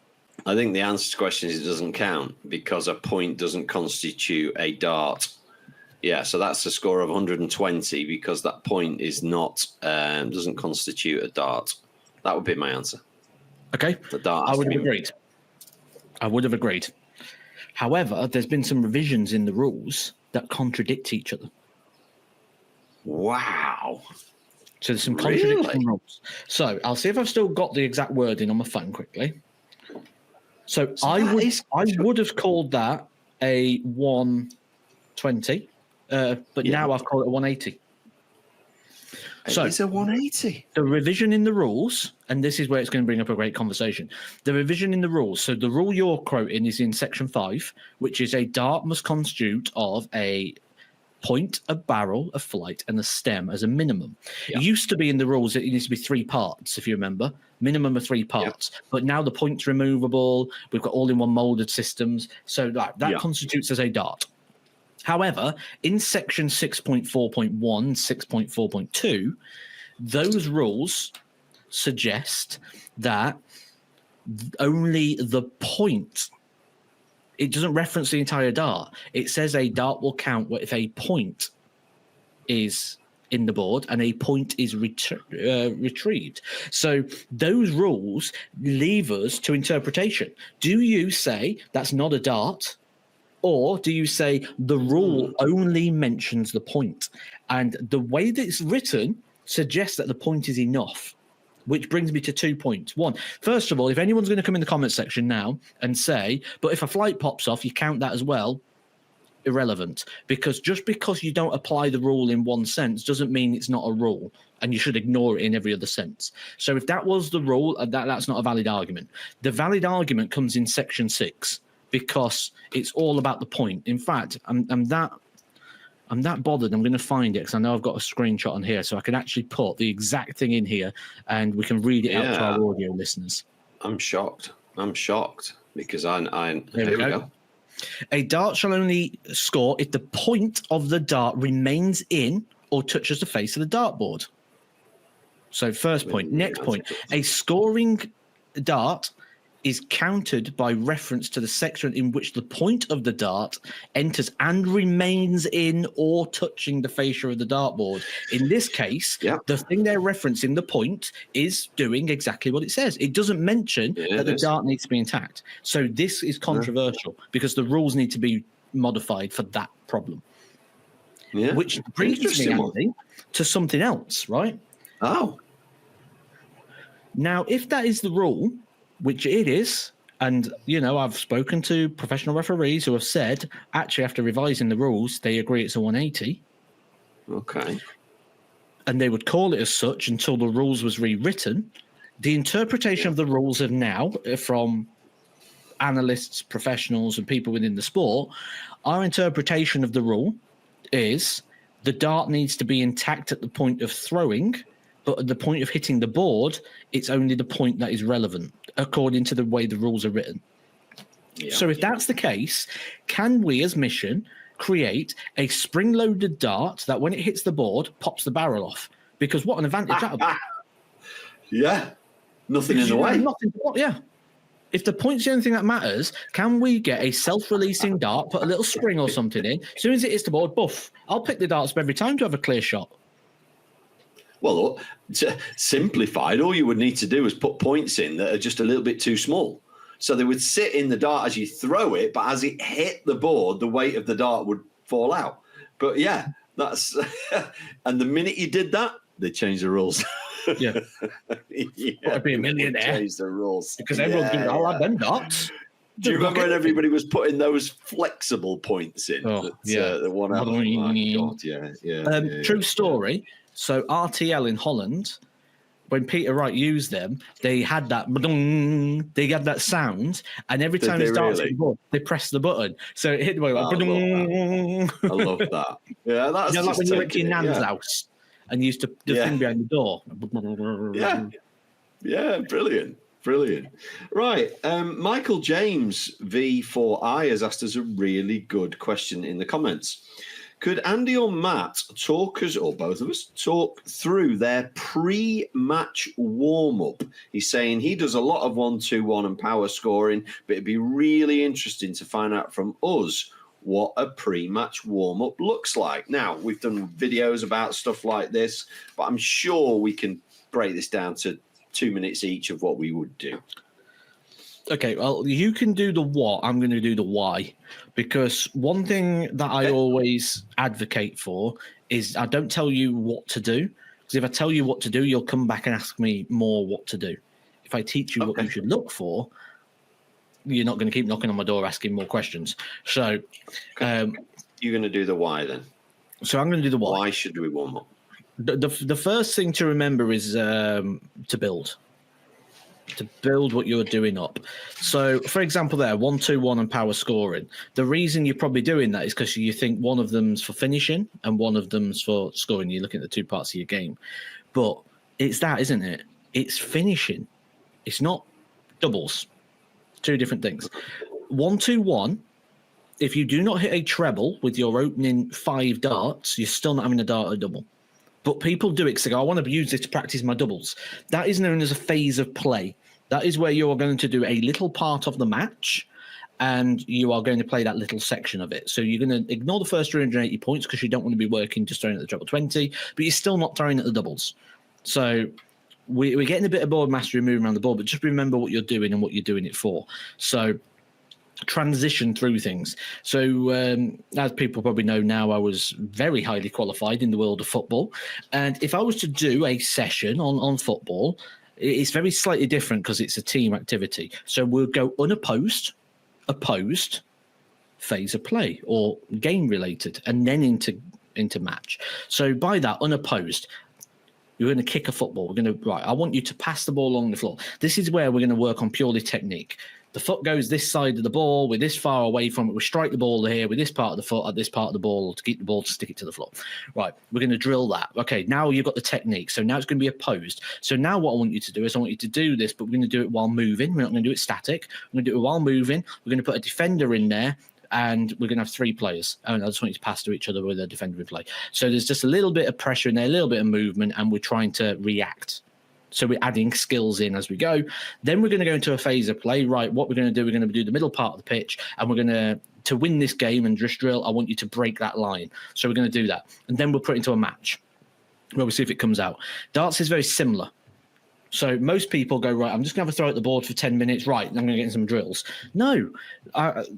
I think the answer to the question is it doesn't count because a point doesn't constitute a dart. Yeah, so that's a score of 120 because that point is not doesn't constitute a dart. That would be my answer. Okay, the dart. I would have agreed. However, there's been some revisions in the rules that contradict each other. Wow. So there's some contradicting rules. So I'll see if I've still got the exact wording on my phone quickly. So I would have called that a 120. But now I've called it a 180. So it's a 180. The revision in the rules, and this is where it's going to bring up a great conversation. The revision in the rules. So the rule you're quoting is in section 5, which is a dart must constitute of a point, a barrel, a flight, and a stem as a minimum. It used to be in the rules that it needs to be 3 parts, if you remember. Minimum of 3 parts. But now the point's removable. We've got all-in-one molded systems. So that constitutes as a dart. However, in section 6.4.1, 6.4.2, those rules suggest that only the point, it doesn't reference the entire dart. It says a dart will count if a point is in the board and a point is retrieved. So those rules leave us to interpretation. Do you say that's not a dart? Or do you say the rule only mentions the point? And the way that it's written suggests that the point is enough, which brings me to 2 points. One, first of all, if anyone's going to come in the comment section now and say, but if a flight pops off, you count that as well, irrelevant. Because just because you don't apply the rule in one sense doesn't mean it's not a rule, and you should ignore it in every other sense. So if that was the rule, that's not a valid argument. The valid argument comes in section 6. Because it's all about the point. In fact, I'm that bothered. I'm going to find it because I know I've got a screenshot on here, so I can actually put the exact thing in here, and we can read it out to our audio listeners. I'm shocked because here we go. A dart shall only score if the point of the dart remains in or touches the face of the dartboard. So first point. Next point. A scoring dart is counted by reference to the section in which the point of the dart enters and remains in or touching the fascia of the dartboard. In this case, the thing they're referencing, the point, is doing exactly what it says. It doesn't mention that the dart needs to be intact. So this is controversial because the rules need to be modified for that problem. Yeah. Which brings me, Andy, to something else, right? Oh. Now, if that is the rule, which it is, and, I've spoken to professional referees who have said, actually, after revising the rules, they agree it's a 180. Okay. And they would call it as such until the rules was rewritten. The interpretation of the rules of now, from analysts, professionals, and people within the sport, our interpretation of the rule is the dart needs to be intact at the point of throwing, but at the point of hitting the board, it's only the point that is relevant, according to the way the rules are written. Yeah. So if that's the case, can we as Mission create a spring-loaded dart that when it hits the board, pops the barrel off? Because what an advantage that would be. Yeah. Nothing in the way. If the point's the only thing that matters, can we get a self-releasing dart, put a little spring or something in? As soon as it hits the board, buff. I'll pick the darts up every time to have a clear shot. Well, simplified, all you would need to do is put points in that are just a little bit too small. So they would sit in the dart as you throw it, but as it hit the board, the weight of the dart would fall out. But yeah, that's... and the minute you did that, they changed the rules. Yeah. I'd be a millionaire. Change the rules. Because everyone's going to have them darts. Do you remember when everybody was putting those flexible points in? Oh, The one out. Oh, my God, yeah. True story. So RTL in Holland, when Peter Wright used them, they had that sound, and every time he starts the ball, they press the button, so it hit the ball like. I love that. Yeah, that's like when you went to your nan's house and used to the thing behind the door. Yeah, brilliant. Right, Michael James V4I has asked us a really good question in the comments. Could Andy or Matt talk us, or both of us, talk through their pre-match warm-up? He's saying he does a lot of 1-2-1 and power scoring, but it'd be really interesting to find out from us what a pre-match warm-up looks like. Now, we've done videos about stuff like this, but I'm sure we can break this down to 2 minutes each of what we would do. Okay, well, you can do the what, I'm going to do the why. Because one thing that I always advocate for is I don't tell you what to do. Because if I tell you what to do, you'll come back and ask me more what to do. If I teach you what you should look for, you're not going to keep knocking on my door asking more questions. So you're going to do the why then. So I'm going to do the why. Why should we warm up? The first thing to remember is to build what you're doing up. So, for example, there 1-2-1 and power scoring. The reason you're probably doing that is because you think one of them's for finishing and one of them's for scoring. You're looking at the two parts of your game, but it's that, isn't it? It's finishing. It's not doubles. Two different things. 1-2-1. If you do not hit a treble with your opening 5 darts, you're still not having a dart or a double. But people do it because they go, I want to use this to practice my doubles. That is known as a phase of play. That is where you are going to do a little part of the match and you are going to play that little section of it. So you're going to ignore the first 380 points because you don't want to be working just throwing at the treble 20, but you're still not throwing at the doubles. So we're getting a bit of board mastery moving around the board, but just remember what you're doing and what you're doing it for. So transition through things. So as people probably know now, I was very highly qualified in the world of football. And if I was to do a session on football, it's very slightly different because it's a team activity. So we'll go unopposed, opposed, phase of play or game related, and then into match. So by that, unopposed, you're going to kick a football. I want you to pass the ball along the floor. This is where we're going to work on purely technique. The foot goes this side of the ball. We're this far away from it. We strike the ball here with this part of the foot at this part of the ball to keep the ball to stick it to the floor. Right, we're going to drill that. Okay, now you've got the technique. So now it's going to be opposed. So now what I want you to do is I want you to do this, but we're going to do it while moving. We're not going to do it static. We're going to do it while moving. We're going to put a defender in there, and we're going to have 3 players. And I just want you to pass to each other with a defender in play. So there's just a little bit of pressure in there, a little bit of movement, and we're trying to react. So we're adding skills in as we go. Then we're going to go into a phase of play. Right, what we're going to do, we're going to do the middle part of the pitch, and we're going to win this game and just drill, I want you to break that line. So we're going to do that. And then we'll put it into a match where we'll see if it comes out. Darts is very similar. So most people go, right, I'm just going to have a throw at the board for 10 minutes. Right, I'm going to get in some drills. No.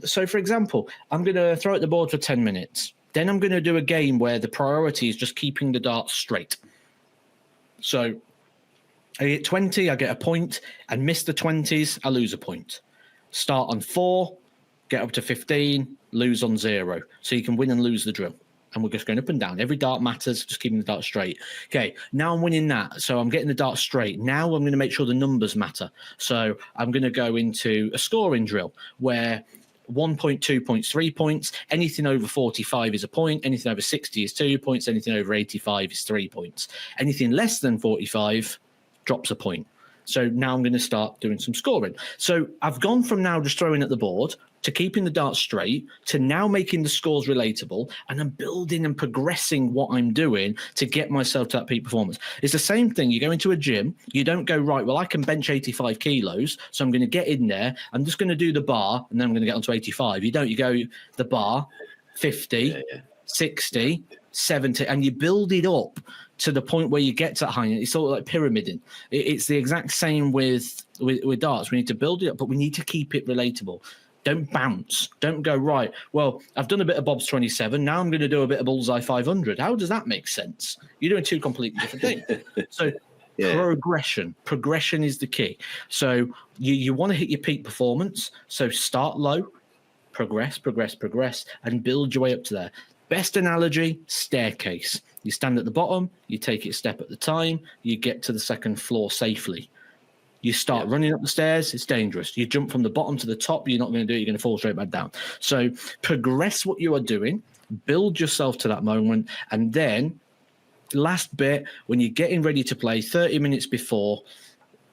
So, for example, I'm going to throw at the board for 10 minutes. Then I'm going to do a game where the priority is just keeping the dart straight. So I hit 20, I get a point, and miss the 20s, I lose a point. Start on 4, get up to 15, lose on 0. So you can win and lose the drill. And we're just going up and down. Every dart matters, just keeping the dart straight. Okay, now I'm winning that. So I'm getting the dart straight. Now I'm going to make sure the numbers matter. So I'm going to go into a scoring drill where 1 point, 2 points, 3 points. Anything over 45 is a point. Anything over 60 is 2 points. Anything over 85 is 3 points. Anything less than 45 drops a point. So now I'm going to start doing some scoring. So I've gone from now just throwing at the board to keeping the dart straight to now making the scores relatable, and I'm building and progressing what I'm doing to get myself to that peak performance. It's the same thing. You go into a gym, you don't go, right, well, I can bench 85 kilos, so I'm going to get in there, I'm just going to do the bar, and then I'm going to get onto 85. You don't. You go the bar, 50, 60, 70, and you build it up to the point where you get to that high. It's sort of like pyramiding. It's the exact same with darts. We need to build it up, but we need to keep it relatable. Don't bounce. Don't go, right, well, I've done a bit of Bob's 27. Now I'm going to do a bit of Bullseye 500. How does that make sense? You're doing two completely different things. So Progression is the key. So you want to hit your peak performance. So start low, progress, and build your way up to there. Best analogy, staircase. You stand at the bottom, you take it a step at a time, you get to the second floor safely. You start running up the stairs, it's dangerous. You jump from the bottom to the top, you're not going to do it, you're going to fall straight back down. So progress what you are doing, build yourself to that moment, and then last bit, when you're getting ready to play 30 minutes before,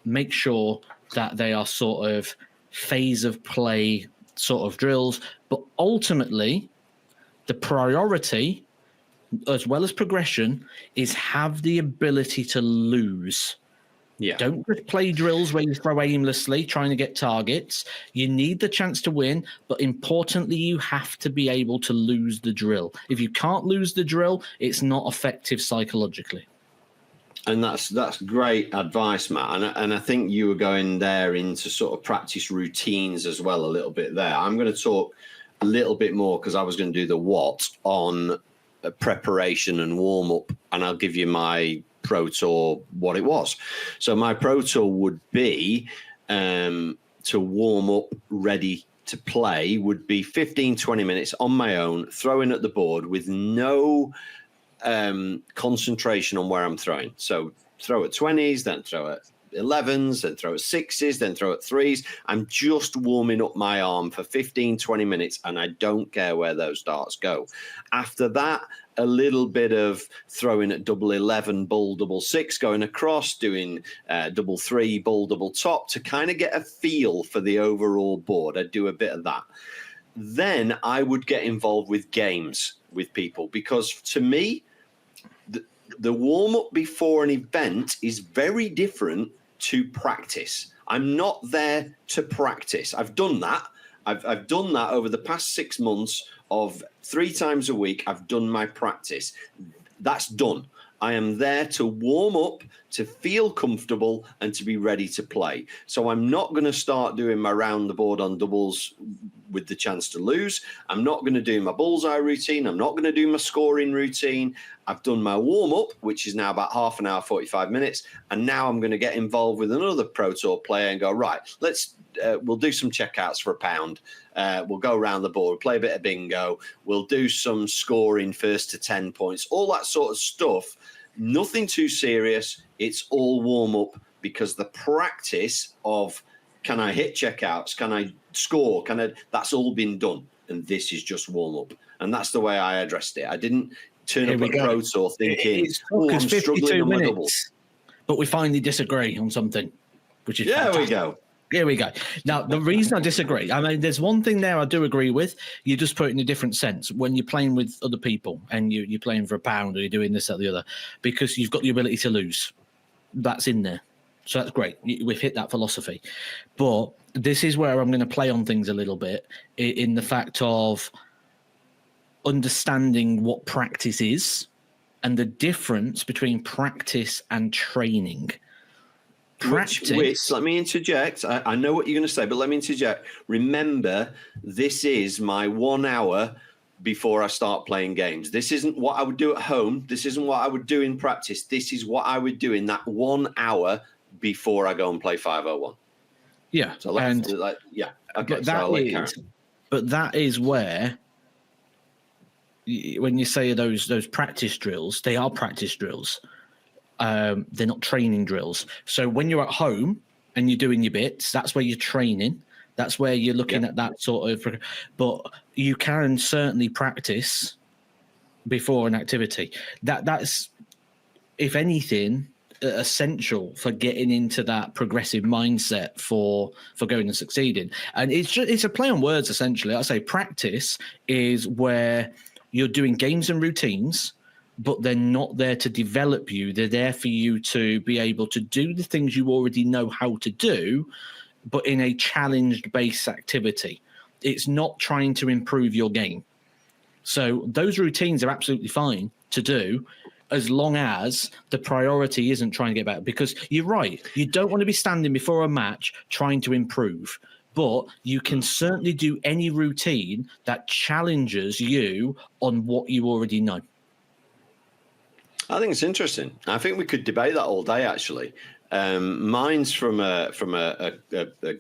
make sure that they are sort of phase of play sort of drills. But ultimately, the priority, as well as progression, is have the ability to lose. Yeah. Don't just play drills where you throw aimlessly trying to get targets. You need the chance to win, but importantly, you have to be able to lose the drill. If you can't lose the drill, it's not effective psychologically. And that's great advice, Matt. And I think you were going there into sort of practice routines as well a little bit there. I'm going to talk a little bit more because I was going to do the what on preparation and warm up, and I'll give you my Pro Tour what it was. So my Pro Tour would be to warm up ready to play would be 15-20 minutes on my own, throwing at the board with no concentration on where I'm throwing. So throw at 20s, then throw at 11s, then throw at 6s, then throw at 3s. I'm just warming up my arm for 15-20 minutes, and I don't care where those darts go. After that, a little bit of throwing at double 11, bull, double 6, going across, doing double 3, bull, double top to kind of get a feel for the overall board. I'd do a bit of that. Then I would get involved with games with people because to me, the warm-up before an event is very different to practice. I'm not there to practice. I've done that. I've done that over the past 6 months of 3 times a week. I've done my practice. That's done. I am there to warm up, to feel comfortable, and to be ready to play. So I'm not going to start doing my round the board on doubles with the chance to lose. I'm not going to do my bullseye routine. I'm not going to do my scoring routine. I've done my warm-up, which is now about half an hour, 45 minutes. And now I'm going to get involved with another Pro Tour player and go, right, we'll do some checkouts for £1. We'll go around the board, play a bit of bingo. We'll do some scoring first to 10 points, all that sort of stuff. Nothing too serious. It's all warm-up because the practice of can I hit checkouts? Can I score? That's all been done. And this is just warm-up. And that's the way I addressed it. I didn't turn up at Pro Tour thinking, I'm struggling on my doubles. But we finally disagree on something, which is fantastic. Here we go. Now, the reason I disagree, I mean, there's one thing there I do agree with. You just put it in a different sense when you're playing with other people and you're playing for £1 or you're doing this, that, the other, because you've got the ability to lose. That's in there. So that's great. We've hit that philosophy. But this is where I'm going to play on things a little bit in the fact of understanding what practice is and the difference between practice and training. Which, let me interject. I know what you're going to say, but let me interject. Remember, this is my 1 hour before I start playing games. This isn't what I would do at home. This isn't what I would do in practice. This is what I would do in that 1 hour before I go and play 501. Yeah. So yeah. Okay. But that is where, when you say those practice drills, they are practice drills. They're not training drills. So when you're at home and you're doing your bits, that's where you're training. That's where you're looking at that sort of. But you can certainly practice before an activity. That's, if anything, essential for getting into that progressive mindset for going and succeeding. And it's a play on words, essentially. I say practice is where you're doing games and routines, but they're not there to develop you. They're there for you to be able to do the things you already know how to do, but in a challenge-based activity. It's not trying to improve your game. So those routines are absolutely fine to do as long as the priority isn't trying to get better. Because you're right, you don't want to be standing before a match trying to improve. But you can certainly do any routine that challenges you on what you already know. I think it's interesting. I think we could debate that all day, actually. Mine's from a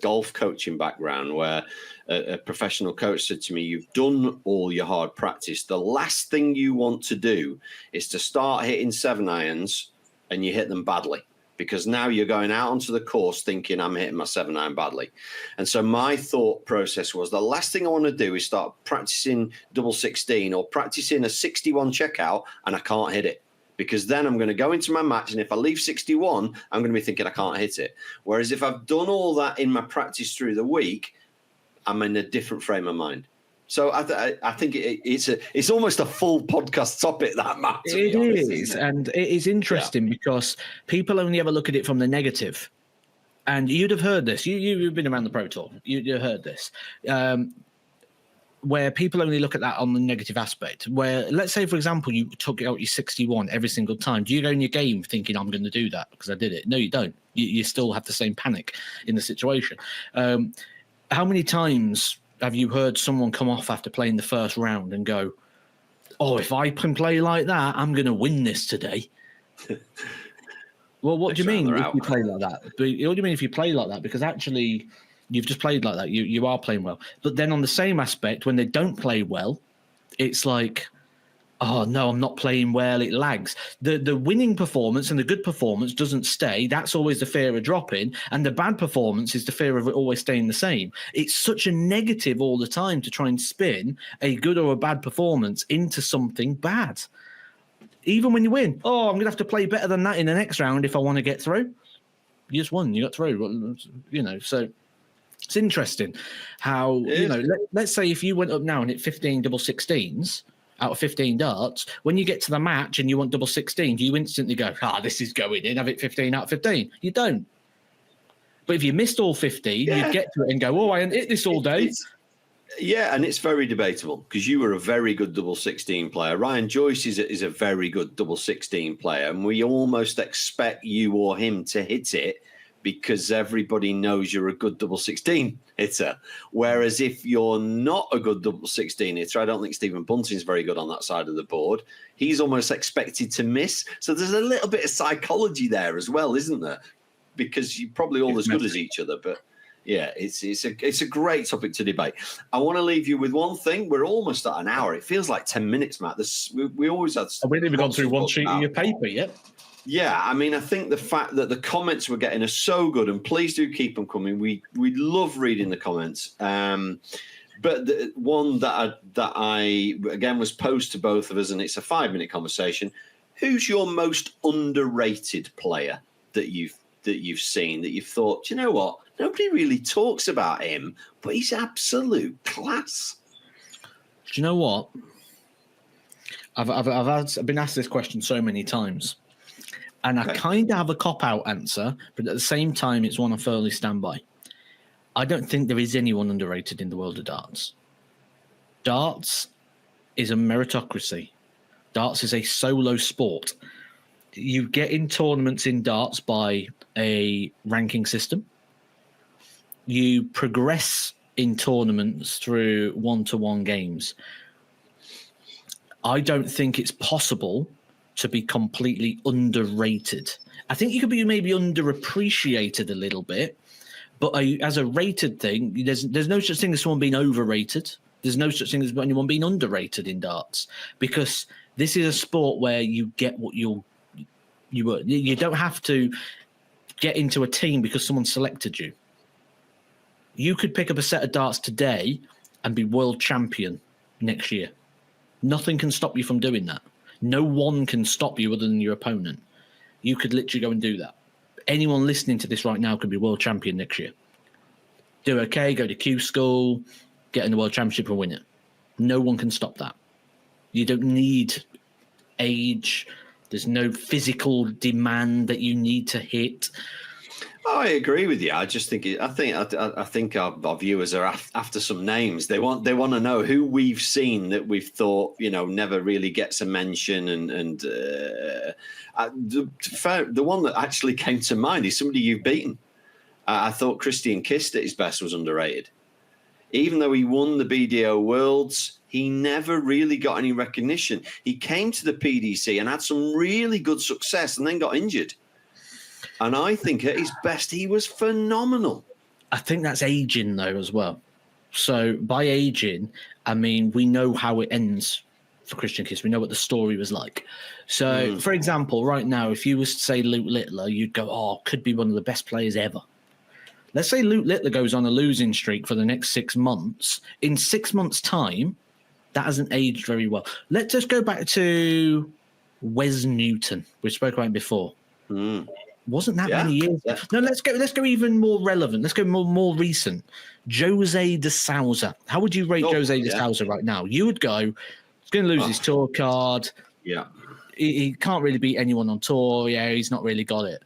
golf coaching background, where a professional coach said to me, "You've done all your hard practice. The last thing you want to do is to start hitting 7-irons and you hit them badly, because now you're going out onto the course thinking, I'm hitting my 7-iron badly." And so my thought process was, the last thing I want to do is start practicing double 16 or practicing a 61 checkout and I can't hit it, because then I'm going to go into my match, and if I leave 61, I'm going to be thinking I can't hit it. Whereas if I've done all that in my practice through the week, I'm in a different frame of mind. So I think it's almost a full podcast topic, that, Matt. It is, and it is interesting because people only ever look at it from the negative. And you'd have heard this. You've been around the Pro Tour. You heard this. Where people only look at that on the negative aspect. Where, let's say, for example, you took out your 61 every single time. Do you go in your game thinking, I'm going to do that because I did it? No, you don't. You still have the same panic in the situation. How many times have you heard someone come off after playing the first round and go, oh, if I can play like that, I'm going to win this today? Well, what do you mean if you play like that? What do you mean if you play like that? Because actually, you've just played like that. You are playing well. But then on the same aspect, when they don't play well, it's like, oh, no, I'm not playing well. It lags. The winning performance and the good performance doesn't stay. That's always the fear of dropping. And the bad performance is the fear of it always staying the same. It's such a negative all the time to try and spin a good or a bad performance into something bad. Even when you win, oh, I'm going to have to play better than that in the next round if I want to get through. You just won. You got through. So it's interesting how, let's say if you went up now and hit 15 double 16s, out of 15 darts, when you get to the match and you want double 16, do you instantly go, this is going in, have it 15 out of 15? You don't. But if you missed all 15, you'd get to it and go, I hit this all day. And it's very debatable, because you were a very good double 16 player. Ryan Joyce is a very good double 16 player, and we almost expect you or him to hit it because everybody knows you're a good double 16 hitter. Whereas if you're not a good double 16 hitter, I don't think Stephen Bunting's very good on that side of the board. He's almost expected to miss. So there's a little bit of psychology there as well, isn't there? Because you're probably all as good as each other. But yeah, it's a great topic to debate. I want to leave you with one thing. We're almost at an hour. It feels like 10 minutes, Matt. We always had. We haven't even gone through one sheet of your paper yet. Yeah, I mean, I think the fact that the comments we're getting are so good, and please do keep them coming. We love reading the comments. But the one that I again was posed to both of us, and it's a 5-minute conversation. Who's your most underrated player that you've seen, that you've thought, you know what, nobody really talks about him, but he's absolute class? Do you know what? I've been asked this question so many times. And I kind of have a cop-out answer, but at the same time, it's one I firmly stand by. I don't think there is anyone underrated in the world of darts. Darts is a meritocracy. Darts is a solo sport. You get in tournaments in darts by a ranking system. You progress in tournaments through one-to-one games. I don't think it's possible to be completely underrated. I think you could be maybe underappreciated a little bit, but as a rated thing, there's no such thing as someone being overrated. There's no such thing as anyone being underrated in darts, because this is a sport where you get what you don't have to get into a team because someone selected you. You could pick up a set of darts today and be world champion next year. Nothing can stop you from doing that. No one can stop you other than your opponent. You could literally go and do that. Anyone listening to this right now could be world champion next year. Do okay, go to Q school, get in the world championship and win it. No one can stop that. You don't need age. There's no physical demand that you need to hit. I agree with you. I just think I think our viewers are after some names. They want to know who we've seen that we've thought never really gets a mention. And the one that actually came to mind is somebody you've beaten. I thought Christian Kist at his best was underrated. Even though he won the BDO Worlds, he never really got any recognition. He came to the PDC and had some really good success and then got injured. And I think at his best, he was phenomenal. I think that's aging, though, as well. So by aging, I mean, we know how it ends for Christian Kiss. We know what the story was like. So, for example, right now, if you was to say Luke Littler, you'd go, oh, could be one of the best players ever. Let's say Luke Littler goes on a losing streak for the next 6 months. In 6 months' time, that hasn't aged very well. Let's just go back to Wes Newton. We spoke about him before. Wasn't that many years? Yeah. No, let's go even more relevant. Let's go more recent. Jose de Souza. How would you rate Jose de Souza right now? You would go, he's going to lose his tour card. Yeah. He can't really beat anyone on tour. Yeah, he's not really got it.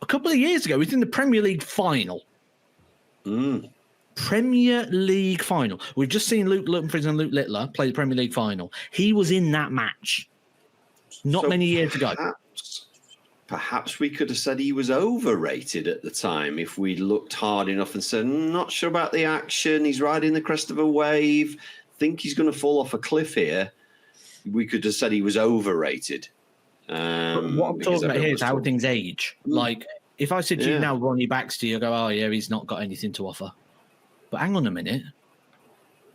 A couple of years ago, he was in the Premier League final. Premier League final. We've just seen Luke Humphries and Luke Littler play the Premier League final. He was in that match not many years ago. Perhaps we could have said he was overrated at the time if we looked hard enough and said, not sure about the action. He's riding the crest of a wave. Think he's going to fall off a cliff here. We could have said he was overrated. What I'm talking about here is how things age. Like, if I said to you now, Ronnie Baxter, you go, oh, yeah, he's not got anything to offer. But hang on a minute.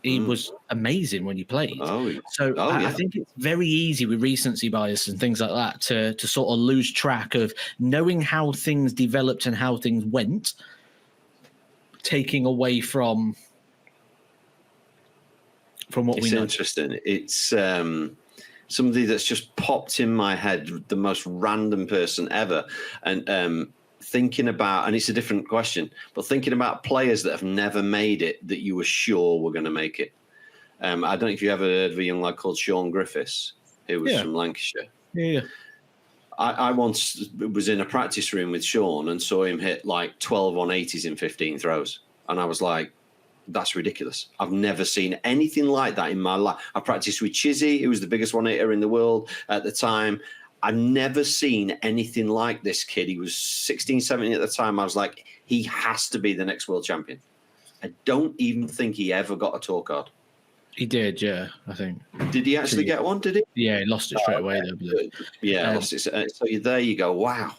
He was amazing when he played. I think it's very easy with recency bias and things like that to sort of lose track of knowing how things developed and how things went, taking away from what we know. It's interesting. It's somebody that's just popped in my head, the most random person ever. And thinking about, and it's a different question, but thinking about players that have never made it that you were sure were going to make it. I don't know if you ever heard of a young lad called Sean Griffiths, who was from Lancashire. Yeah. I once was in a practice room with Sean and saw him hit like 12 180s in 15 throws. And I was like, that's ridiculous. I've never seen anything like that in my life. I practiced with Chizzy, who was the biggest one-hitter in the world at the time. I've never seen anything like this kid. He was 16, 17 at the time. I was like, he has to be the next world champion. I don't even think he ever got a tour card. He did, yeah, I think. Did he actually get one, did he? Yeah, he lost it straight away. Lost it. So there you go. Wow.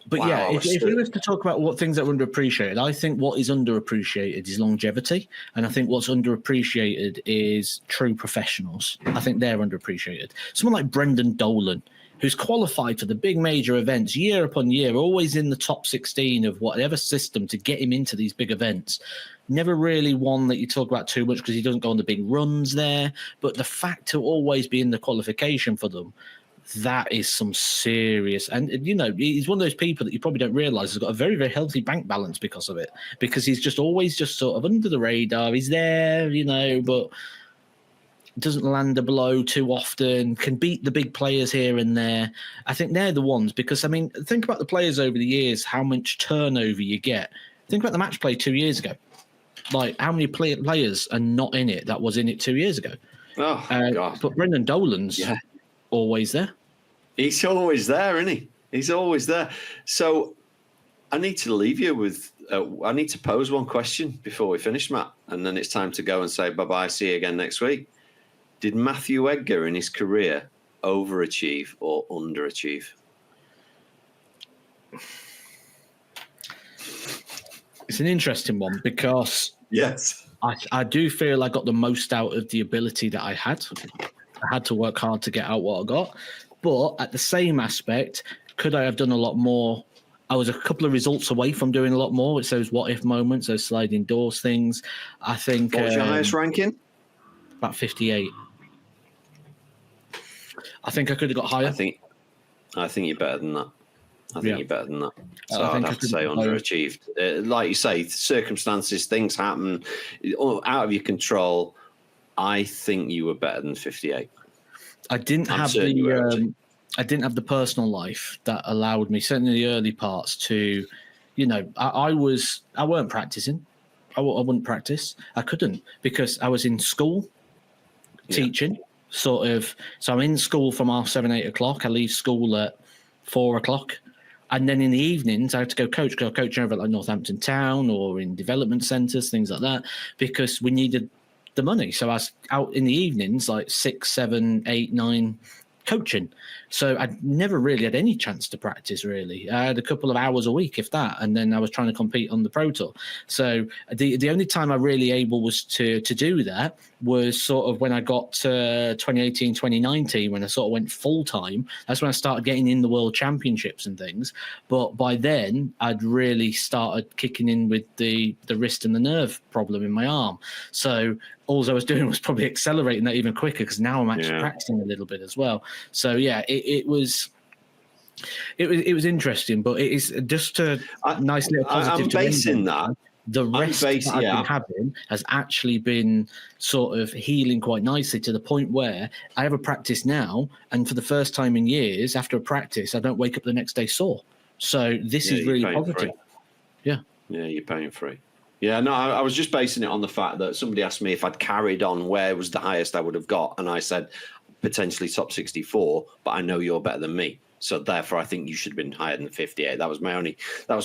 But if we were to talk about what things that are underappreciated, I think what is underappreciated is longevity. And I think what's underappreciated is true professionals. I think they're underappreciated. Someone like Brendan Dolan, who's qualified for the big major events year upon year, always in the top 16 of whatever system to get him into these big events. Never really one that you talk about too much because he doesn't go on the big runs there. But the fact to always be in the qualification for them, that is some serious. And, you know, he's one of those people that you probably don't realise has got a very, very healthy bank balance because of it. Because he's just always just sort of under the radar. He's there, you know, but doesn't land a blow too often, can beat the big players here and there. I think they're the ones because, I mean, think about the players over the years, how much turnover you get. Think about the match play 2 years ago. Like, how many players are not in it that was in it 2 years ago? Oh, God. But Brendan Dolan's always there. He's always there, isn't he? He's always there. So I need to leave you with, I need to pose one question before we finish, Matt, and then it's time to go and say bye-bye, see you again next week. Did Matthew Edgar in his career overachieve or underachieve? It's an interesting one because I do feel I got the most out of the ability that I had. I had to work hard to get out what I got. But at the same aspect, could I have done a lot more? I was a couple of results away from doing a lot more. It's those what-if moments, those sliding doors things. I think... What was your highest ranking? About 58. I think I could have got higher. I think you're better than that. You're better than that. So I'd have to say underachieved. Like you say, circumstances, things happen out of your control. I think you were better than 58. I didn't have the personal life that allowed me, certainly in the early parts, to, you know, I weren't practicing. I wouldn't practice. I couldn't because I was in school teaching. Sort of, so I'm in school from 7:30, 8 o'clock. I leave school at 4 o'clock. And then in the evenings, I had to go coaching over at like Northampton Town or in development centres, things like that, because we needed the money. So I was out in the evenings, like 6, 7, 8, 9, coaching. So I never really had any chance to practice, really. I had a couple of hours a week, if that, and then I was trying to compete on the Pro Tour. So the only time I really able was to do that was sort of when I got to 2018, 2019, when I sort of went full-time. That's when I started getting in the World Championships and things. But by then, I'd really started kicking in with the wrist and the nerve problem in my arm. So all I was doing was probably accelerating that even quicker, because now I'm actually practicing a little bit as well. So yeah, it was interesting, but it is just a nice little positive. I'm basing that. The rest that I've been having has actually been sort of healing quite nicely, to the point where I have a practice now, and for the first time in years, after a practice, I don't wake up the next day sore. So this is really positive. Yeah, you're paying free. Yeah, no, I was just basing it on the fact that somebody asked me if I'd carried on, where was the highest I would have got, and I said potentially top 64, but I know you're better than me, so therefore I think you should have been higher than 58. That was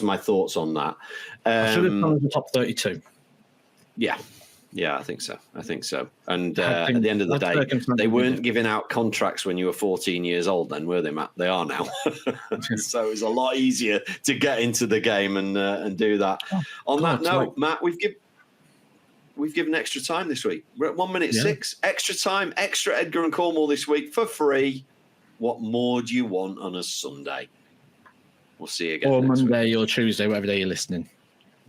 my thoughts on that. I should have gone to the top 32. Yeah, I think so. And at the end of the day, they weren't giving out contracts when you were 14 years old then, were they, Matt? They are now. So it's a lot easier to get into the game and do that. On that note, Matt, we've given extra time this week. We're at 1 minute 6. Extra time, extra Edgar and Cornwall this week for free. What more do you want on a Sunday? We'll see you again or next Monday week. or Tuesday, whatever day you're listening.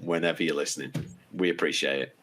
Whenever you're listening. We appreciate it.